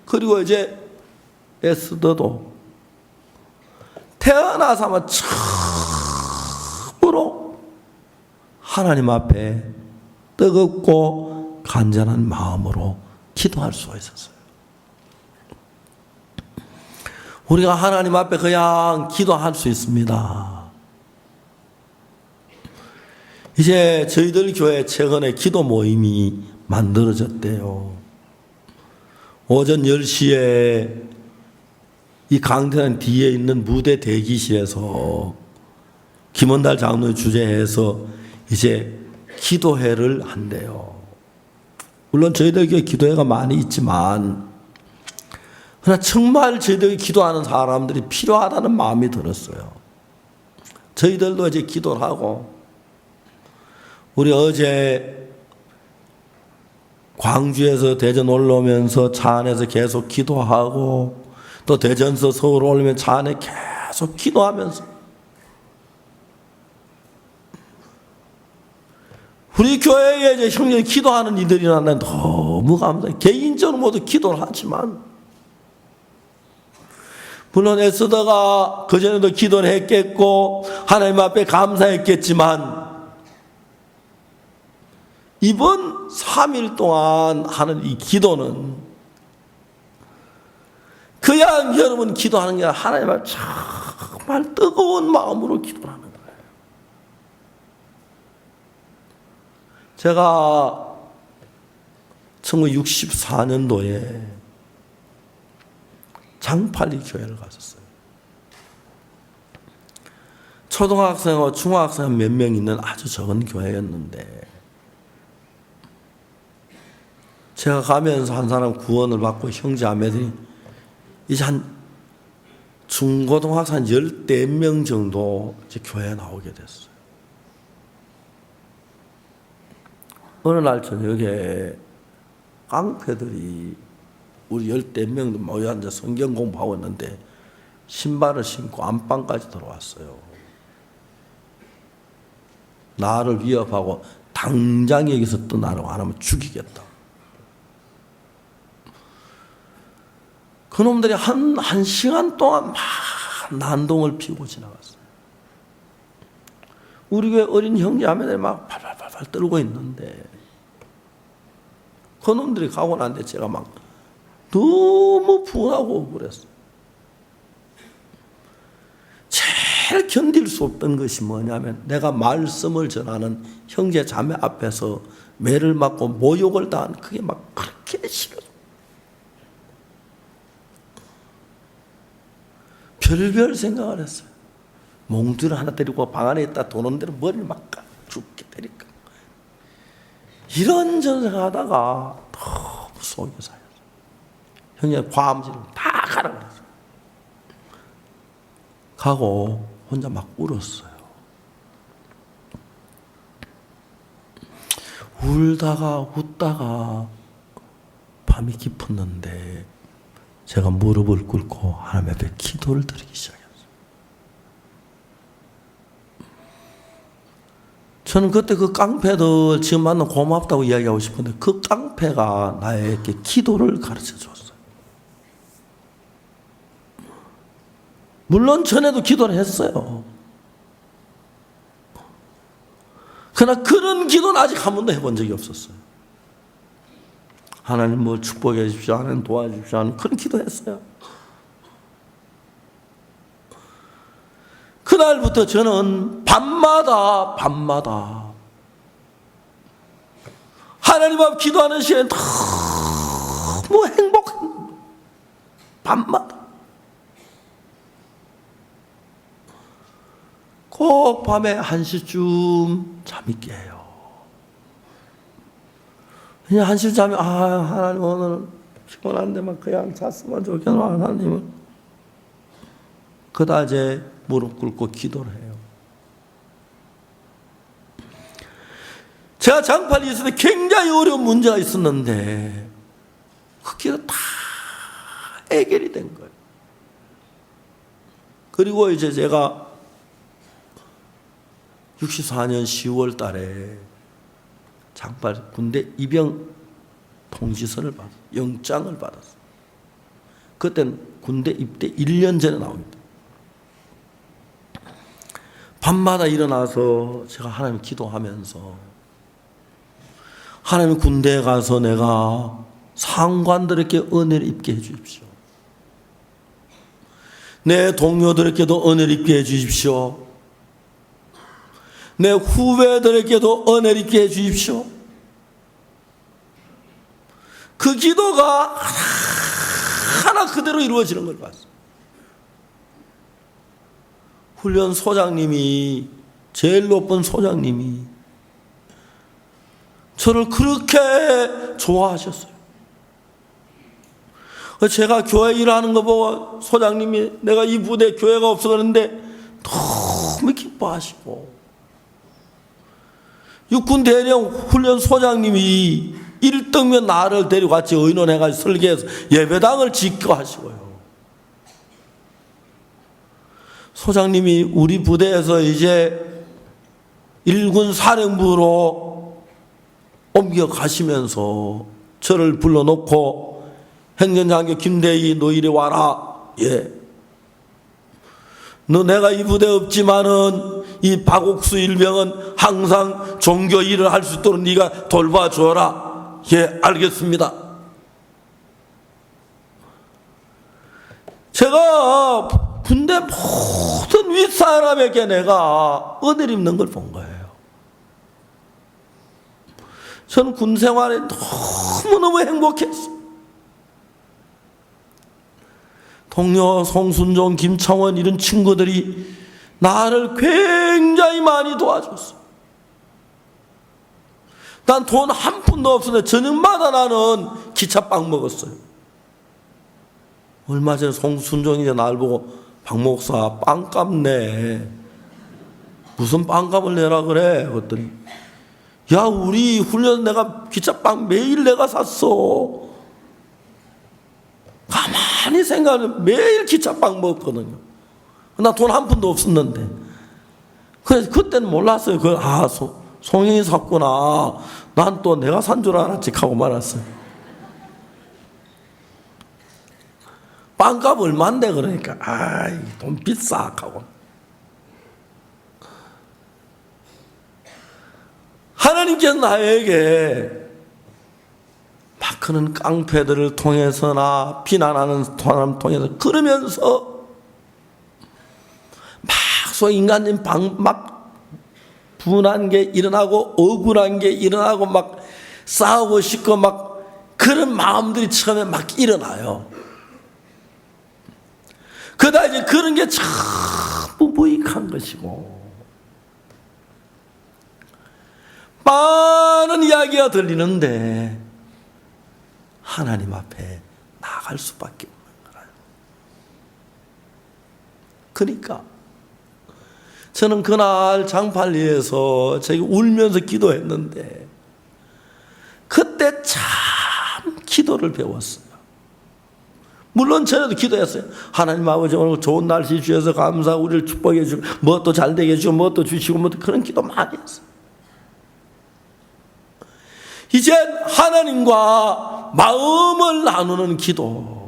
S1: 그리고 이제 에스더도 태어나서 아마 처음으로 하나님 앞에 뜨겁고 간절한 마음으로 기도할 수가 있었어요. 우리가 하나님 앞에 그냥 기도할 수 있습니다. 이제 저희들 교회 최근에 기도 모임이 만들어졌대요. 오전 10시에 이 강대상 뒤에 있는 무대 대기실에서 김원달 장로의 주재해서 이제 기도회를 한대요. 물론 저희들 교회 기도회가 많이 있지만, 그러나 정말 저희들이 기도하는 사람들이 필요하다는 마음이 들었어요. 저희들도 이제 기도를 하고, 우리 어제 광주에서 대전 올라오면서 차 안에서 계속 기도하고, 또 대전에서 서울 올라오면 차 안에 계속 기도하면서, 우리 교회에 이제 형제들이 기도하는 이들이라는 너무 감사해요. 개인적으로 모두 기도를 하지만, 물론 에스더가 그전에도 기도를 했겠고 하나님 앞에 감사했겠지만, 이번 3일 동안 하는 이 기도는 그냥 여러분 기도하는 게 아니라 하나님 앞에 정말 뜨거운 마음으로 기도를 하는 거예요. 제가 1964년도에 장팔리 교회를 갔었어요. 초등학생과 중학생 몇 명 있는 아주 적은 교회였는데, 제가 가면서 한 사람 구원을 받고 형제자매들이 이제 한 중고등학생 14명 정도 이제 교회에 나오게 됐어요. 어느 날 저녁에 깡패들이 우리 14명도 모여 앉아 성경 공부하고 있는데 신발을 신고 안방까지 들어왔어요. 나를 위협하고 당장 여기서 떠나라고 안 하면 죽이겠다. 그놈들이 한 시간 동안 막 난동을 피우고 지나갔어요. 우리 교회 어린 형제자매들이 막 발발발발 떨고 있는데, 그놈들이 가고 난데 제가 막 너무 분하고 그랬어요. 제일 견딜 수 없던 것이 뭐냐면, 내가 말씀을 전하는 형제 자매 앞에서 매를 맞고 모욕을 당한 그게 막 그렇게 싫어요. 별별 생각을 했어요. 몽둥이를 하나 때리고 방 안에 있다 도는 대로 머리를 막 죽게 때릴까. 이런저런 생각하다가 너무 속이 상했어요. 형님 과음질을 다 가라 그랬어요. 가고 혼자 막 울었어요. 울다가 웃다가 밤이 깊었는데 제가 무릎을 꿇고 하나님 앞에 기도를 드리기 시작했어요. 저는 그때 그 깡패들 지금 만나 고맙다고 이야기하고 싶은데 그 깡패가 나에게 기도를 가르쳐 줬어요. 물론 전에도 기도를 했어요. 그러나 그런 기도는 아직 한 번도 해본 적이 없었어요. 하나님 뭘 축복해 주십시오, 하나님 도와주십시오 하는 그런 기도했어요. 그날부터 저는 밤마다 하나님 앞 기도하는 시간에 너무 행복한 밤마다 꼭 밤에 1시쯤 잠이 깨요. 그냥 1시쯤 잠이 하나님 오늘 피곤한데 막 그냥 잤으면 좋겠나 하나님은 그다지 무릎 꿇고 기도를 해요. 제가 장판이 있을 때 굉장히 어려운 문제가 있었는데 그 기도 다 해결이 된 거예요. 그리고 이제 제가 64년 10월 달에 장판 군대 입영 통지서를 받았어요. 영장을 받았어요. 그때는 군대 입대 1년 전에 나옵니다. 밤마다 일어나서 제가 하나님 기도하면서 하나님 군대에 가서 내가 상관들에게 은혜를 입게 해 주십시오. 내 동료들에게도 은혜를 입게 해 주십시오. 내 후배들에게도 은혜를 입게 해 주십시오. 그 기도가 하나 그대로 이루어지는 걸 봤어요. 훈련 소장님이, 제일 높은 소장님이 저를 그렇게 좋아하셨어요. 제가 교회 일하는 거 보고 소장님이 내가 이 부대 교회가 없어 그러는데 너무 기뻐하시고, 육군 대령 훈련 소장님이 1등면 나를 데리고 같이 의논해가지고 설계해서 예배당을 짓고 하시고요. 소장님이 우리 부대에서 이제 1군 사령부로 옮겨가시면서 저를 불러놓고 행정장교 김대희 너 이리 와라. 예. 너 내가 이 부대 없지만은 이 박옥수 일병은 항상 종교 일을 할 수 있도록 네가 돌봐줘라. 예, 알겠습니다. 제가 군대 모든 윗사람에게 내가 은혜를 입는 걸 본 거예요. 저는 군 생활에 너무너무 행복했어요. 동료 송순종, 김창원 이런 친구들이 나를 굉장히 많이 도와줬어요. 난 돈 한 푼도 없었는데 저녁마다 나는 기차빵 먹었어요. 얼마 전에 송순종이 나를 보고 박 목사 빵값 내. 무슨 빵값을 내라 그래? 그랬더니 야 우리 훈련 내가 기차빵 매일 내가 샀어. 가만히 생각하면 매일 기차빵 먹었거든요. 나 돈 한 푼도 없었는데. 그래서 그때는 몰랐어요. 송영이 샀구나. 난 또 내가 산 줄 알았지 하고 말았어요. 빵값 얼만데 그러니까 아이 돈 비싸 하고. 하나님께서 나에게 막 그런 깡패들을 통해서나 비난하는 사람 통해서 그러면서 막 소위 인간적인 막 분한 게 일어나고 억울한 게 일어나고 막 싸우고 싶고 막 그런 마음들이 처음에 막 일어나요. 그러다 이제 그런 게 전부 무익한 것이고 많은 이야기가 들리는데 하나님 앞에 나갈 수밖에 없는 거예요. 그러니까 저는 그날 장팔리에서 제가 울면서 기도했는데 그때 참 기도를 배웠어요. 물론 전에도 기도했어요. 하나님 아버지 오늘 좋은 날씨 주셔서 감사하고 우리를 축복해 주고 무엇도 잘 되게 해주고 무엇도 주시고 뭐 그런 기도 많이 했어요. 이젠 하나님과 마음을 나누는 기도,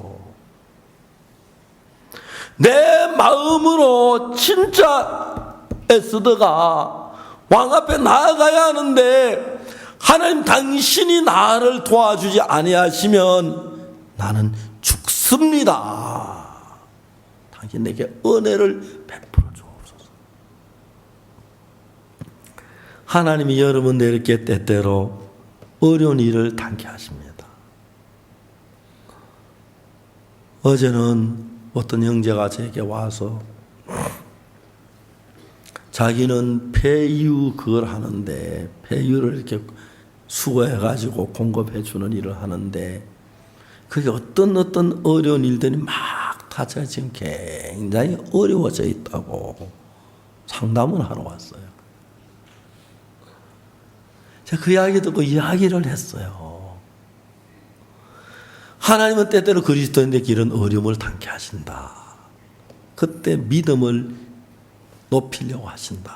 S1: 내 마음으로 진짜 에스더가 왕 앞에 나아가야 하는데 하나님 당신이 나를 도와주지 아니하시면 나는 죽습니다. 당신 내게 은혜를 베풀어 주옵소서. 하나님이 여러분들 이렇게 때때로 어려운 일을 당케 하십니다. 어제는 어떤 형제가 제게 와서 자기는 폐유 그걸 하는데 폐유를 이렇게 수거해가지고 공급해 주는 일을 하는데 그게 어떤 어려운 일들이 막 다 지금 굉장히 어려워져 있다고 상담을 하러 왔어요. 제가 그 이야기 듣고 이야기를 했어요. 하나님은 때때로 그리스도인에게 이런 어려움을 당케 하신다. 그때 믿음을 높이려고 하신다.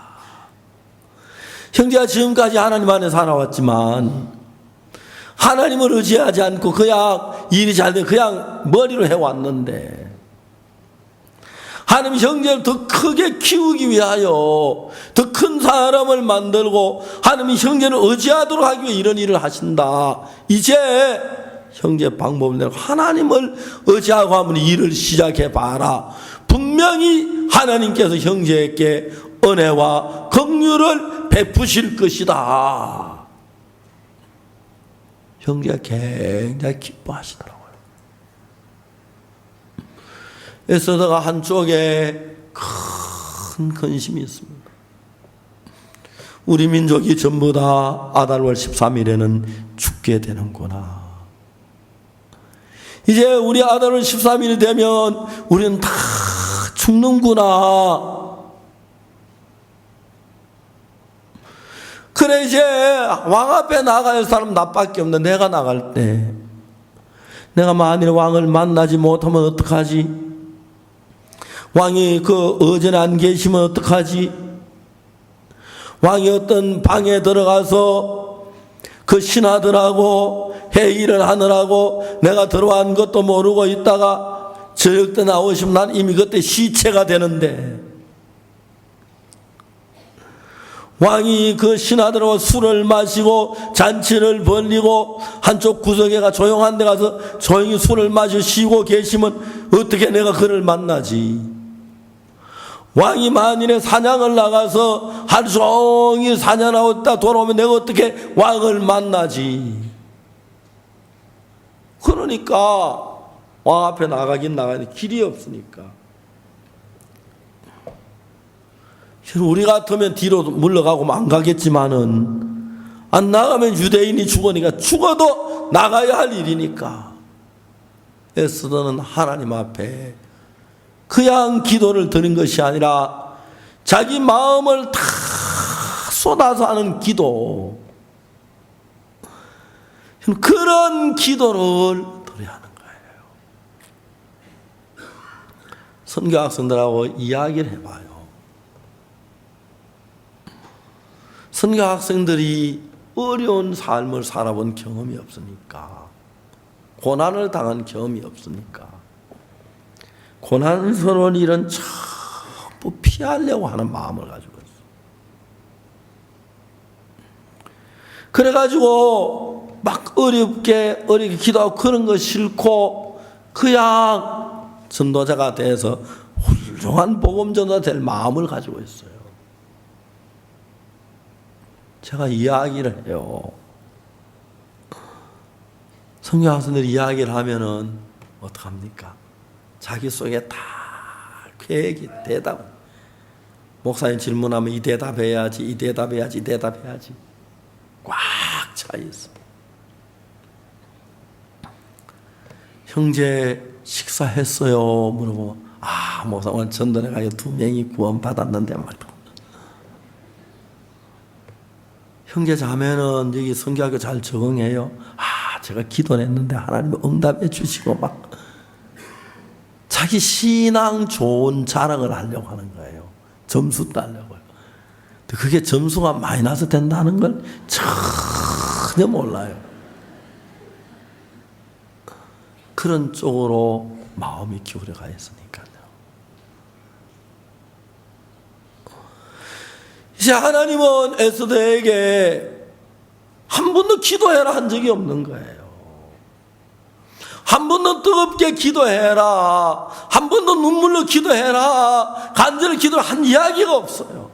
S1: 형제가 지금까지 하나님 안에 살아왔지만 하나님을 의지하지 않고 그냥 일이 잘 돼 그냥 머리로 해왔는데 하나님 형제를 더 크게 키우기 위하여 더 큰 사람을 만들고 하나님이 형제를 의지하도록 하기 위해 이런 일을 하신다. 이제 형제 방법을 내고 하나님을 의지하고 한번 일을 시작해 봐라. 분명히 하나님께서 형제에게 은혜와 긍휼을 베푸실 것이다. 형제가 굉장히 기뻐하시더라고요. 에스더가 한쪽에 큰 근심이 있습니다. 우리 민족이 전부 다 아달월 13일에는 죽게 되는구나. 이제 우리 아달월 13일이 되면 우리는 다 죽는구나. 그래 이제 왕 앞에 나갈 사람 나밖에 없는데 내가 나갈 때 내가 만일 왕을 만나지 못하면 어떡하지? 왕이 그 어제는 안 계시면 어떡하지? 왕이 어떤 방에 들어가서 그 신하들하고 회의를 하느라고 내가 들어간 것도 모르고 있다가 저녁 때 나오시면 난 이미 그때 시체가 되는데 왕이 그 신하들하고 술을 마시고 잔치를 벌리고 한쪽 구석에 가 조용한 데 가서 조용히 술을 마시고 쉬고 계시면 어떻게 내가 그를 만나지? 왕이 만일에 사냥을 나가서 하루 종일 사냥하고 있다 돌아오면 내가 어떻게 왕을 만나지? 그러니까 왕 앞에 나가긴 나가는데 길이 없으니까 우리 같으면 뒤로 물러가고 안 가겠지만은 안 나가면 유대인이 죽으니까 죽어도 나가야 할 일이니까 에스더는 하나님 앞에 그냥 기도를 드린 것이 아니라 자기 마음을 다 쏟아서 하는 기도, 그런 기도를 드려야 하는 거예요. 선교 학생들하고 이야기를 해봐요. 선교 학생들이 어려운 삶을 살아본 경험이 없으니까, 고난을 당한 경험이 없으니까 고난스러운 일은 전부 피하려고 하는 마음을 가지고 있어요. 그래가지고 막 어렵게 기도하고 그런 거 싫고 그냥 전도자가 돼서 훌륭한 복음전도가 될 마음을 가지고 있어요. 제가 이야기를 해요. 선교 학생들이 이야기를 하면은 어떡합니까? 자기 속에 다 계획이 대답. 목사님 질문하면 이 대답해야지, 이 대답해야지, 이 대답해야지. 꽉 차 있어. 형제 식사했어요? 물어보면 목사 오늘 전도에 가서 2명이 구원받았는데 말이야. 형제 자매는 여기 성경학교 잘 적응해요. 제가 기도했는데 하나님 응답해 주시고 막 자기 신앙 좋은 자랑을 하려고 하는 거예요. 점수 따려고요. 그게 점수가 마이너스 된다는 걸 전혀 몰라요. 그런 쪽으로 마음이 기울어가 있으니까요. 이제 하나님은 에스더에게 한 번도 기도해라 한 적이 없는 거예요. 한 번도 뜨겁게 기도해라, 한 번도 눈물로 기도해라, 간절히 기도를 한 이야기가 없어요.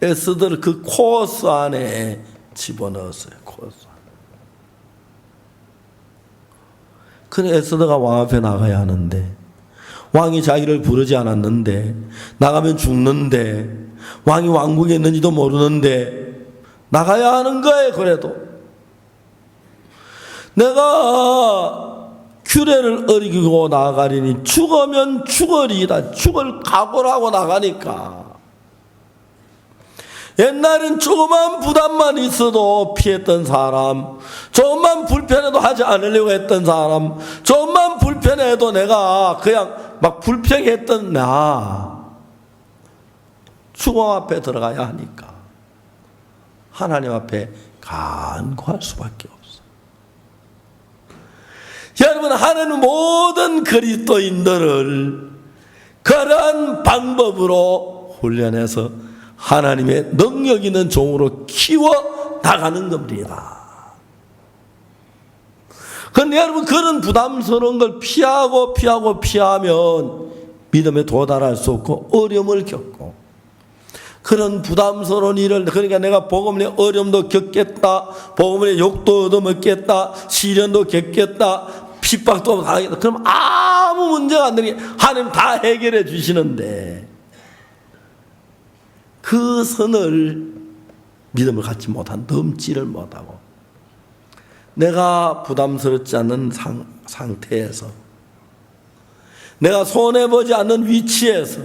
S1: 에스더를 그 코스 안에 집어넣었어요. 코스 안에. 그래 에스더가 왕 앞에 나가야 하는데, 왕이 자기를 부르지 않았는데, 나가면 죽는데, 왕이 왕궁에 있는지도 모르는데 나가야 하는 거예요. 그래도 내가 규례를 어기고 나가리니 죽으면 죽으리이다. 죽을 각오를 하고 나가니까, 옛날엔 조그만 부담만 있어도 피했던 사람, 조금만 불편해도 하지 않으려고 했던 사람, 조금만 불편해도 내가 그냥 막 불평했던 나, 죽음 앞에 들어가야 하니까 하나님 앞에 간구할 수밖에 없어요. 여러분, 하나님은 모든 그리스도인들을 그러한 방법으로 훈련해서 하나님의 능력 있는 종으로 키워 나가는 겁니다. 그런데 여러분, 그런 부담스러운 걸 피하면 믿음에 도달할 수 없고 어려움을 겪고, 그런 부담스러운 일을, 그러니까 내가 복음의 어려움도 겪겠다, 복음의 욕도 얻어먹겠다, 시련도 겪겠다, 핍박도 당하겠다. 그럼 아무 문제가 안 되게 하나님 다 해결해 주시는데, 그 선을 믿음을 갖지 못한, 넘지를 못하고 내가 부담스럽지 않는 상태에서, 내가 손해보지 않는 위치에서,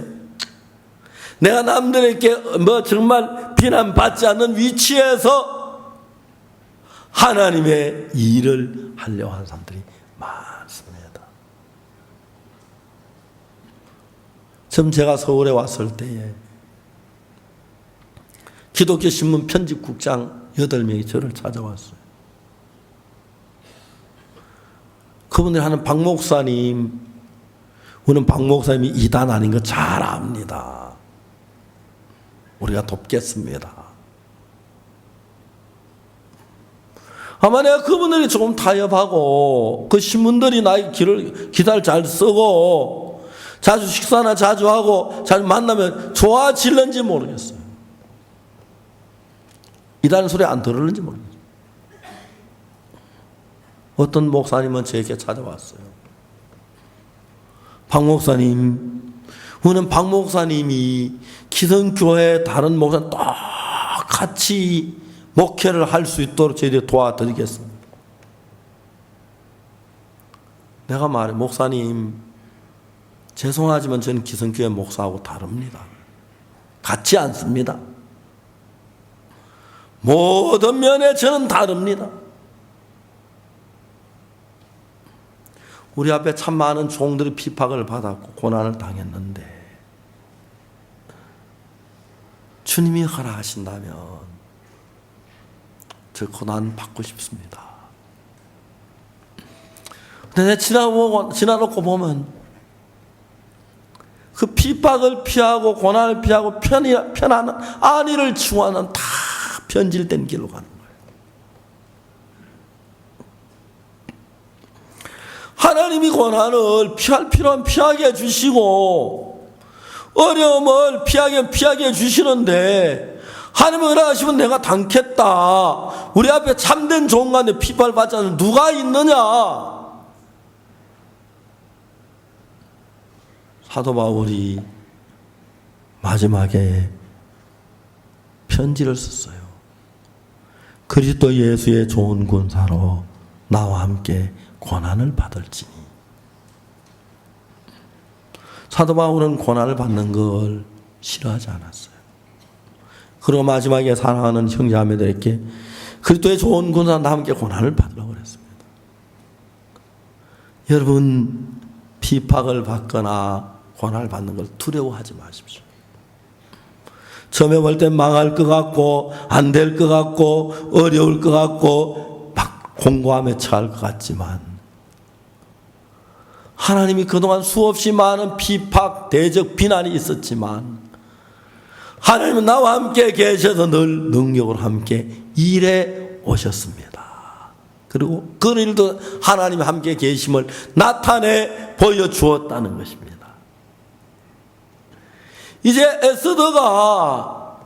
S1: 내가 남들에게 정말 비난받지 않는 위치에서 하나님의 일을 하려고 하는 사람들이 많습니다. 처음 제가 서울에 왔을 때에 기독교 신문 편집국장 8명이 저를 찾아왔어요. 그분들이 하는 박 목사님, 우리는 박 목사님이 이단 아닌 거 잘 압니다. 우리가 돕겠습니다. 아마 내가 그분들이 조금 타협하고, 그 신문들이 나의 기사를 잘 쓰고, 자주 식사나 자주 하고, 자주 만나면 좋아질는지 모르겠어요. 이단 소리 안 들을는지 모르겠어요. 어떤 목사님은 저에게 찾아왔어요. 박 목사님, 우리는 박 목사님이 기성교회 다른 목사님 똑같이 목회를 할 수 있도록 저희들이 도와드리겠습니다. 내가 말해, 목사님, 죄송하지만 저는 기성교회 목사하고 다릅니다. 같지 않습니다. 모든 면에 저는 다릅니다. 우리 앞에 참 많은 종들이 핍박을 받았고 고난을 당했는데, 주님이 허락하신다면 저 고난 받고 싶습니다. 근데 지나놓고 보면 그 핍박을 피하고 고난을 피하고 편안한 안위를 추구하는 다 변질된 길로 가는 거예요. 하나님이 고난을 피할 필요한 피하게 해주시고, 어려움을 피하게 해주시는데, 하나님이 허락하시면 내가 당겠다. 우리 앞에 참된 종간에 핍박을 받지 않는 누가 있느냐? 사도 바울이 마지막에 편지를 썼어요. 그리스도 예수의 좋은 군사로 나와 함께 고난을 받을지니. 사도 바울은 고난을 받는 걸 싫어하지 않았어요. 그리고 마지막에 사랑하는 형제자매들에게 그리스도의 좋은 군사와 함께 고난을 받으라고 그랬습니다. 여러분, 비박을 받거나 고난을 받는 걸 두려워하지 마십시오. 처음에 볼 땐 망할 것 같고 안 될 것 같고 어려울 것 같고 막 공고함에 처할 것 같지만 하나님이 그동안 수없이 많은 비박, 대적, 비난이 있었지만 하나님은 나와 함께 계셔서 늘 능력으로 함께 일해 오셨습니다. 그리고 그 일도 하나님이 함께 계심을 나타내 보여주었다는 것입니다. 이제 에스더가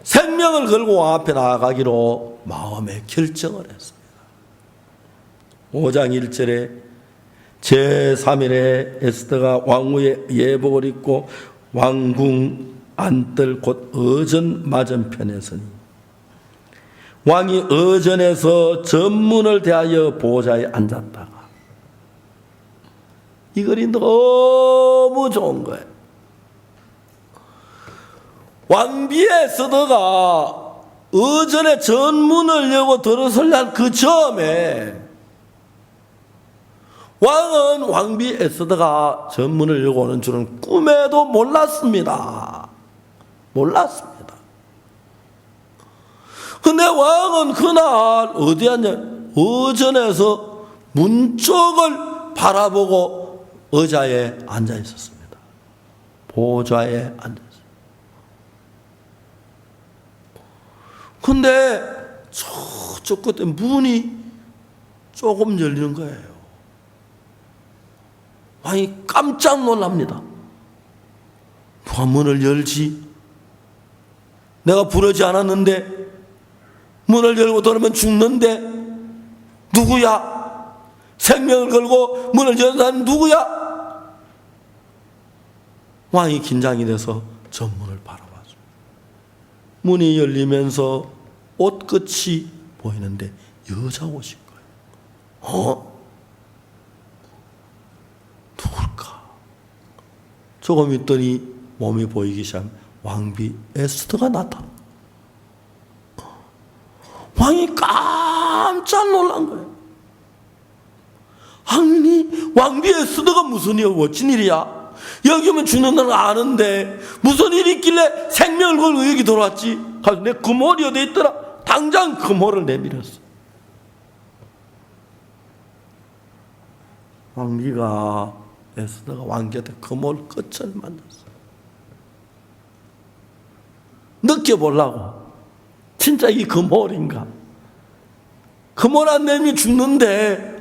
S1: 생명을 걸고 왕 앞에 나아가기로 마음에 결정을 했습니다. 5장 1절에 제3일에 에스더가 왕후의 예복을 입고 왕궁 안뜰 곧 어전 맞은편에 서니 왕이 어전에서 전문을 대하여 보좌에 앉았다가 이 글이 너무 좋은 거예요. 왕비 에스더가 어전에 전문을 여고 들어설날 그 즈음에 왕은 왕비 에스더가 전문을 여고 오는 줄은 꿈에도 몰랐습니다. 몰랐습니다. 근데 왕은 그날 어디 앉냐? 어전에서 문 쪽을 바라보고 의자에 앉아 있었습니다. 보좌에 앉아 있었습니다. 근데 저쪽 끝에 문이 조금 열리는 거예요. 왕이 깜짝 놀랍니다. 누가 문을 열지? 내가 부르지 않았는데 문을 열고 들어오면 죽는데 누구야? 생명을 걸고 문을 여는 사람이 누구야? 왕이 긴장이 돼서 전문을 바라봤어요. 문이 열리면서 옷끝이 보이는데 여자 옷인 거예요. 누굴까? 조금 있더니 몸이 보이기 시작하면 왕비 에스더가 나타나. 왕이 깜짝 놀란 거예요. 아니, 왕비 에스더가 무슨 일, 어쩐 일이야? 여기 오면 죽는 걸 아는데 무슨 일이 있길래 생명을 걸고 여기 돌아왔지? 가서 내 금홀이 어디 있더라? 당장 금홀을 내밀었어. 왕비가 에스더가 왕 곁에 금홀 끝을 만났어. 느껴보려고. 진짜 이 금홀인가? 금홀 안 내면 죽는데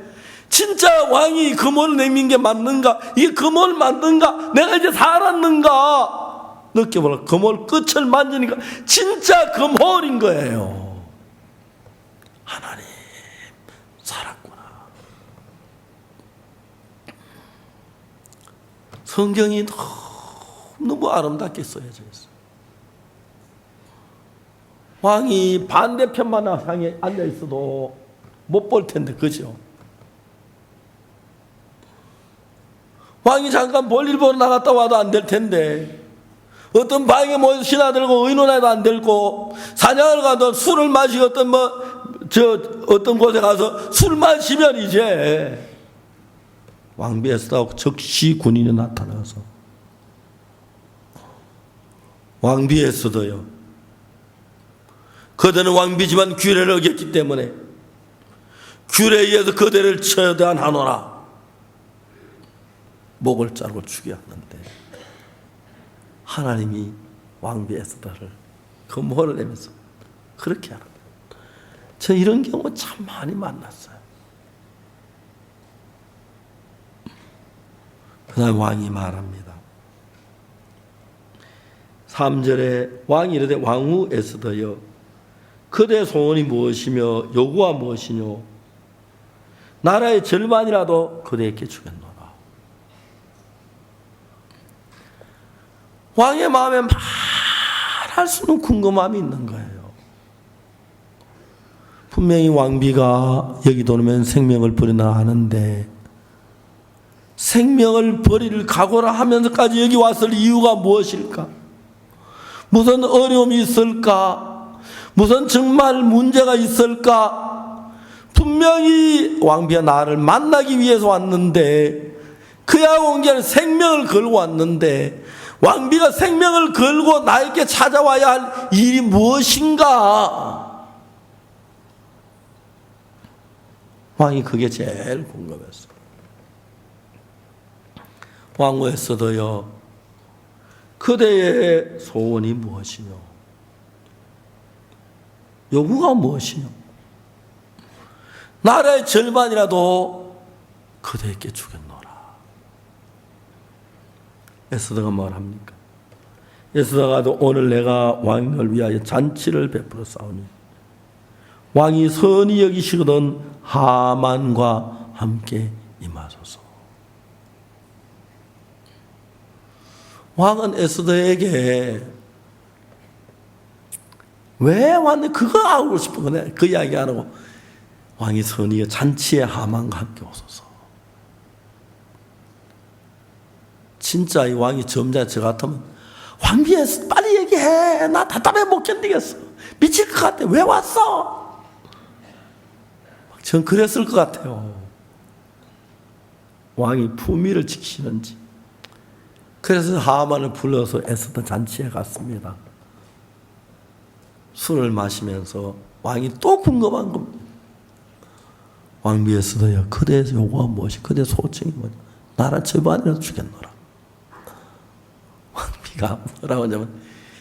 S1: 진짜 왕이 금홀을 내민 게 맞는가? 이게 금홀 맞는가? 내가 이제 살았는가? 느껴보라. 금홀 끝을 만지니까 진짜 금홀인 거예요. 하나님 살았구나. 성경이 너무 아름답게 써여져 있어요. 왕이 반대편만 상에 앉아 있어도 못 볼 텐데, 그죠? 왕이 잠깐 볼일 보러 나갔다 와도 안 될 텐데, 어떤 방에 모여서 신하들고 의논해도 안 되고, 사냥을 가도 술을 마시고 어떤 곳에 가서 술 마시면 이제 왕비 에스더하고 즉시 군인이 나타나서 왕비 에스더요. 그대는 왕비지만 규례를 어겼기 때문에 규례에 의해서 그대를 처단하노라. 목을 자르고 죽였는데 하나님이 왕비 에스더를 금호를 내면서 그렇게 하는 거예요. 저 이런 경우 참 많이 만났어요. 그 다음 왕이 말합니다. 3절에 왕이 이르되 왕후 에스더여 그대의 소원이 무엇이며 요구가 무엇이뇨 나라의 절반이라도 그대에게 주겠노라. 왕의 마음에 말할 수 없는 궁금함이 있는 거예요. 분명히 왕비가 여기 돌면 생명을 버리나 하는데 생명을 버릴 각오를 하면서까지 여기 왔을 이유가 무엇일까? 무슨 어려움이 있을까? 무슨 정말 문제가 있을까? 분명히 왕비가 나를 만나기 위해서 왔는데, 그야 온 게 아니라 생명을 걸고 왔는데, 왕비가 생명을 걸고 나에게 찾아와야 할 일이 무엇인가? 왕이 그게 제일 궁금했어. 왕후에서도요, 그대의 소원이 무엇이뇨? 요구가 무엇이뇨? 나라의 절반이라도 그대에게 주겠노라. 에스더가 뭘 합니까? 에스더가도 오늘 내가 왕을 위하여 잔치를 베풀어 싸우니 왕이 선히 여기시거든 하만과 함께 임하소서. 왕은 에스더에게 왜 왔는데 그거 하고 싶은 거네. 그 이야기 안 하고 왕이 선히 잔치에 하만과 함께 오소서. 진짜 이 왕이 점자 저 같으면 왕비에 빨리 얘기해. 나 답답해 못 견디겠어. 미칠 것 같아. 왜 왔어? 전 그랬을 것 같아요. 왕이 품위를 지키는지. 그래서 하만을 불러서 에스더 잔치에 갔습니다. 술을 마시면서 왕이 또 궁금한 겁니다. 왕비 에스더야, 그대의 요구가 무엇이? 그대의 소청이 뭐냐? 나라 절반이라도 주겠노라. 왕비가 뭐라고 하냐면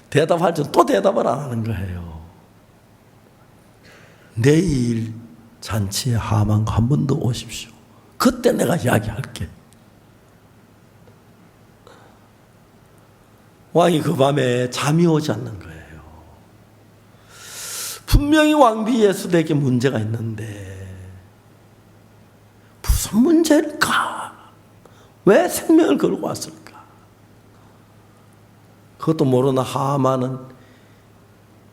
S1: 대답할 줄 또 대답을 안 하는 거예요. 내일 잔치에 하만과 한 번 더 오십시오. 그때 내가 이야기할게. 왕이 그 밤에 잠이 오지 않는 거예요. 분명히 왕비 에스더에게 문제가 있는데 무슨 문제일까? 왜 생명을 걸고 왔을까? 그것도 모르는 하만은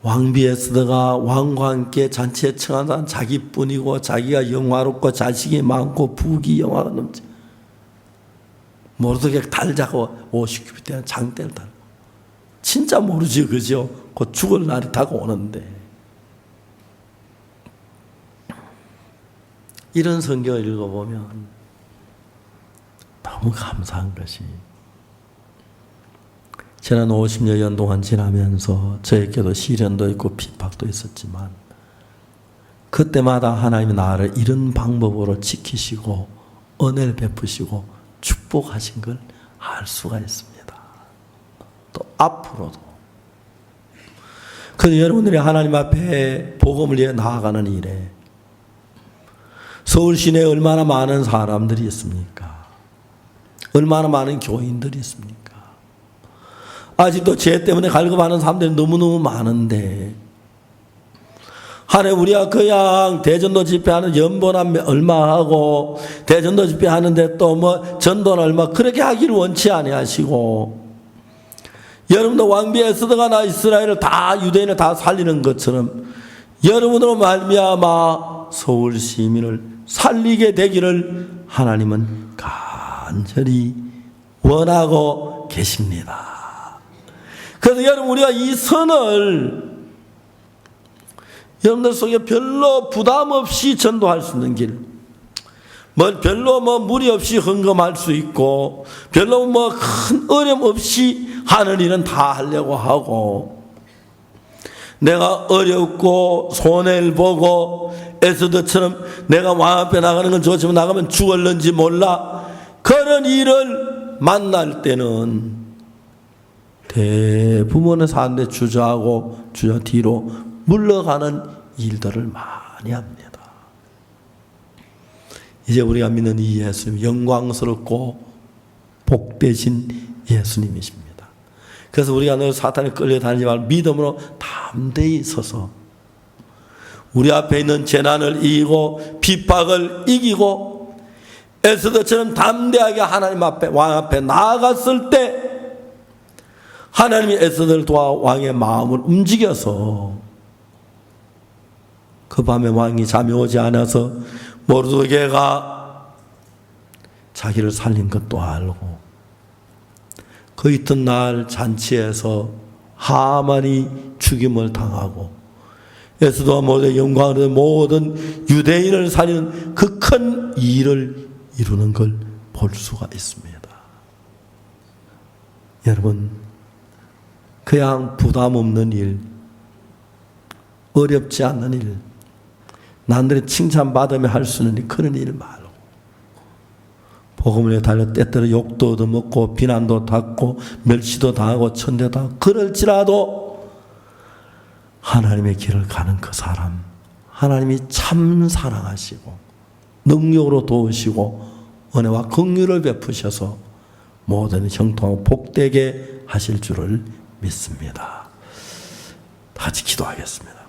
S1: 왕비 에스더가 왕과 함께 잔치에 청한 자기뿐이고 자기가 영화롭고 자식이 많고 부귀 영화가 넘지 모르게 달자고 50규빗 장대를 달고 진짜 모르지, 그죠? 곧 죽을 날이 다가오는데. 이런 성경을 읽어보면 너무 감사한 것이 지난 50여 년 동안 지나면서 저에게도 시련도 있고 핍박도 있었지만 그때마다 하나님이 나를 이런 방법으로 지키시고 은혜를 베푸시고 축복하신 걸 알 수가 있습니다. 또 앞으로도. 그래서 여러분들이 하나님 앞에 복음을 위해 나아가는 일에 서울 시내에 얼마나 많은 사람들이 있습니까? 얼마나 많은 교인들이 있습니까? 아직도 죄 때문에 갈급하는 사람들이 너무너무 많은데 하나님 우리가 그냥 대전도 집회하는 연보나 얼마 하고 대전도 집회하는데 또 뭐 전도는 얼마 그렇게 하기를 원치 아니하시고 여러분도 왕비 에스더가 나 이스라엘을 다 유대인을 다 살리는 것처럼 여러분으로 말미암아 서울 시민을 살리게 되기를 하나님은 간절히 원하고 계십니다. 그래서 여러분 우리가 이 선을 여러분들 속에 별로 부담 없이 전도할 수 있는 길, 별로 무리 없이 헌금할 수 있고, 별로 큰 어려움 없이 하는 일은 다 하려고 하고, 내가 어렵고 손해를 보고 에스더처럼 내가 왕 앞에 나가는 건 좋지만 나가면 죽을는지 몰라. 그런 일을 만날 때는 대부분의 사람들이 주저하고 주저 뒤로 물러가는 일들을 많이 합니다. 이제 우리가 믿는 이 예수님, 영광스럽고 복되신 예수님이십니다. 그래서 우리가 늘 사탄에 끌려다니지 말고 믿음으로 담대히 서서 우리 앞에 있는 재난을 이기고 핍박을 이기고 에스더처럼 담대하게 하나님 앞에 왕 앞에 나아갔을 때 하나님이 에스더를 도와 왕의 마음을 움직여서 그 밤에 왕이 잠이 오지 않아서 모르드게가 자기를 살린 것도 알고 그 이튿날 잔치에서 하만이 죽임을 당하고 에스더와 모두의 영광을 모든 유대인을 살리는 그 큰 일을 이루는 걸 볼 수가 있습니다. 여러분, 그냥 부담 없는 일, 어렵지 않는 일, 남들의 칭찬받으며 할 수 있는 그런 일 말고 복음을 위해 달려 때때로 욕도 얻어먹고 비난도 받고 멸시도 당하고 천대도 당하고 그럴지라도 하나님의 길을 가는 그 사람, 하나님이 참 사랑하시고 능력으로 도우시고 은혜와 긍휼을 베푸셔서 모든 형통하고 복되게 하실 줄을 믿습니다. 다 같이 기도하겠습니다.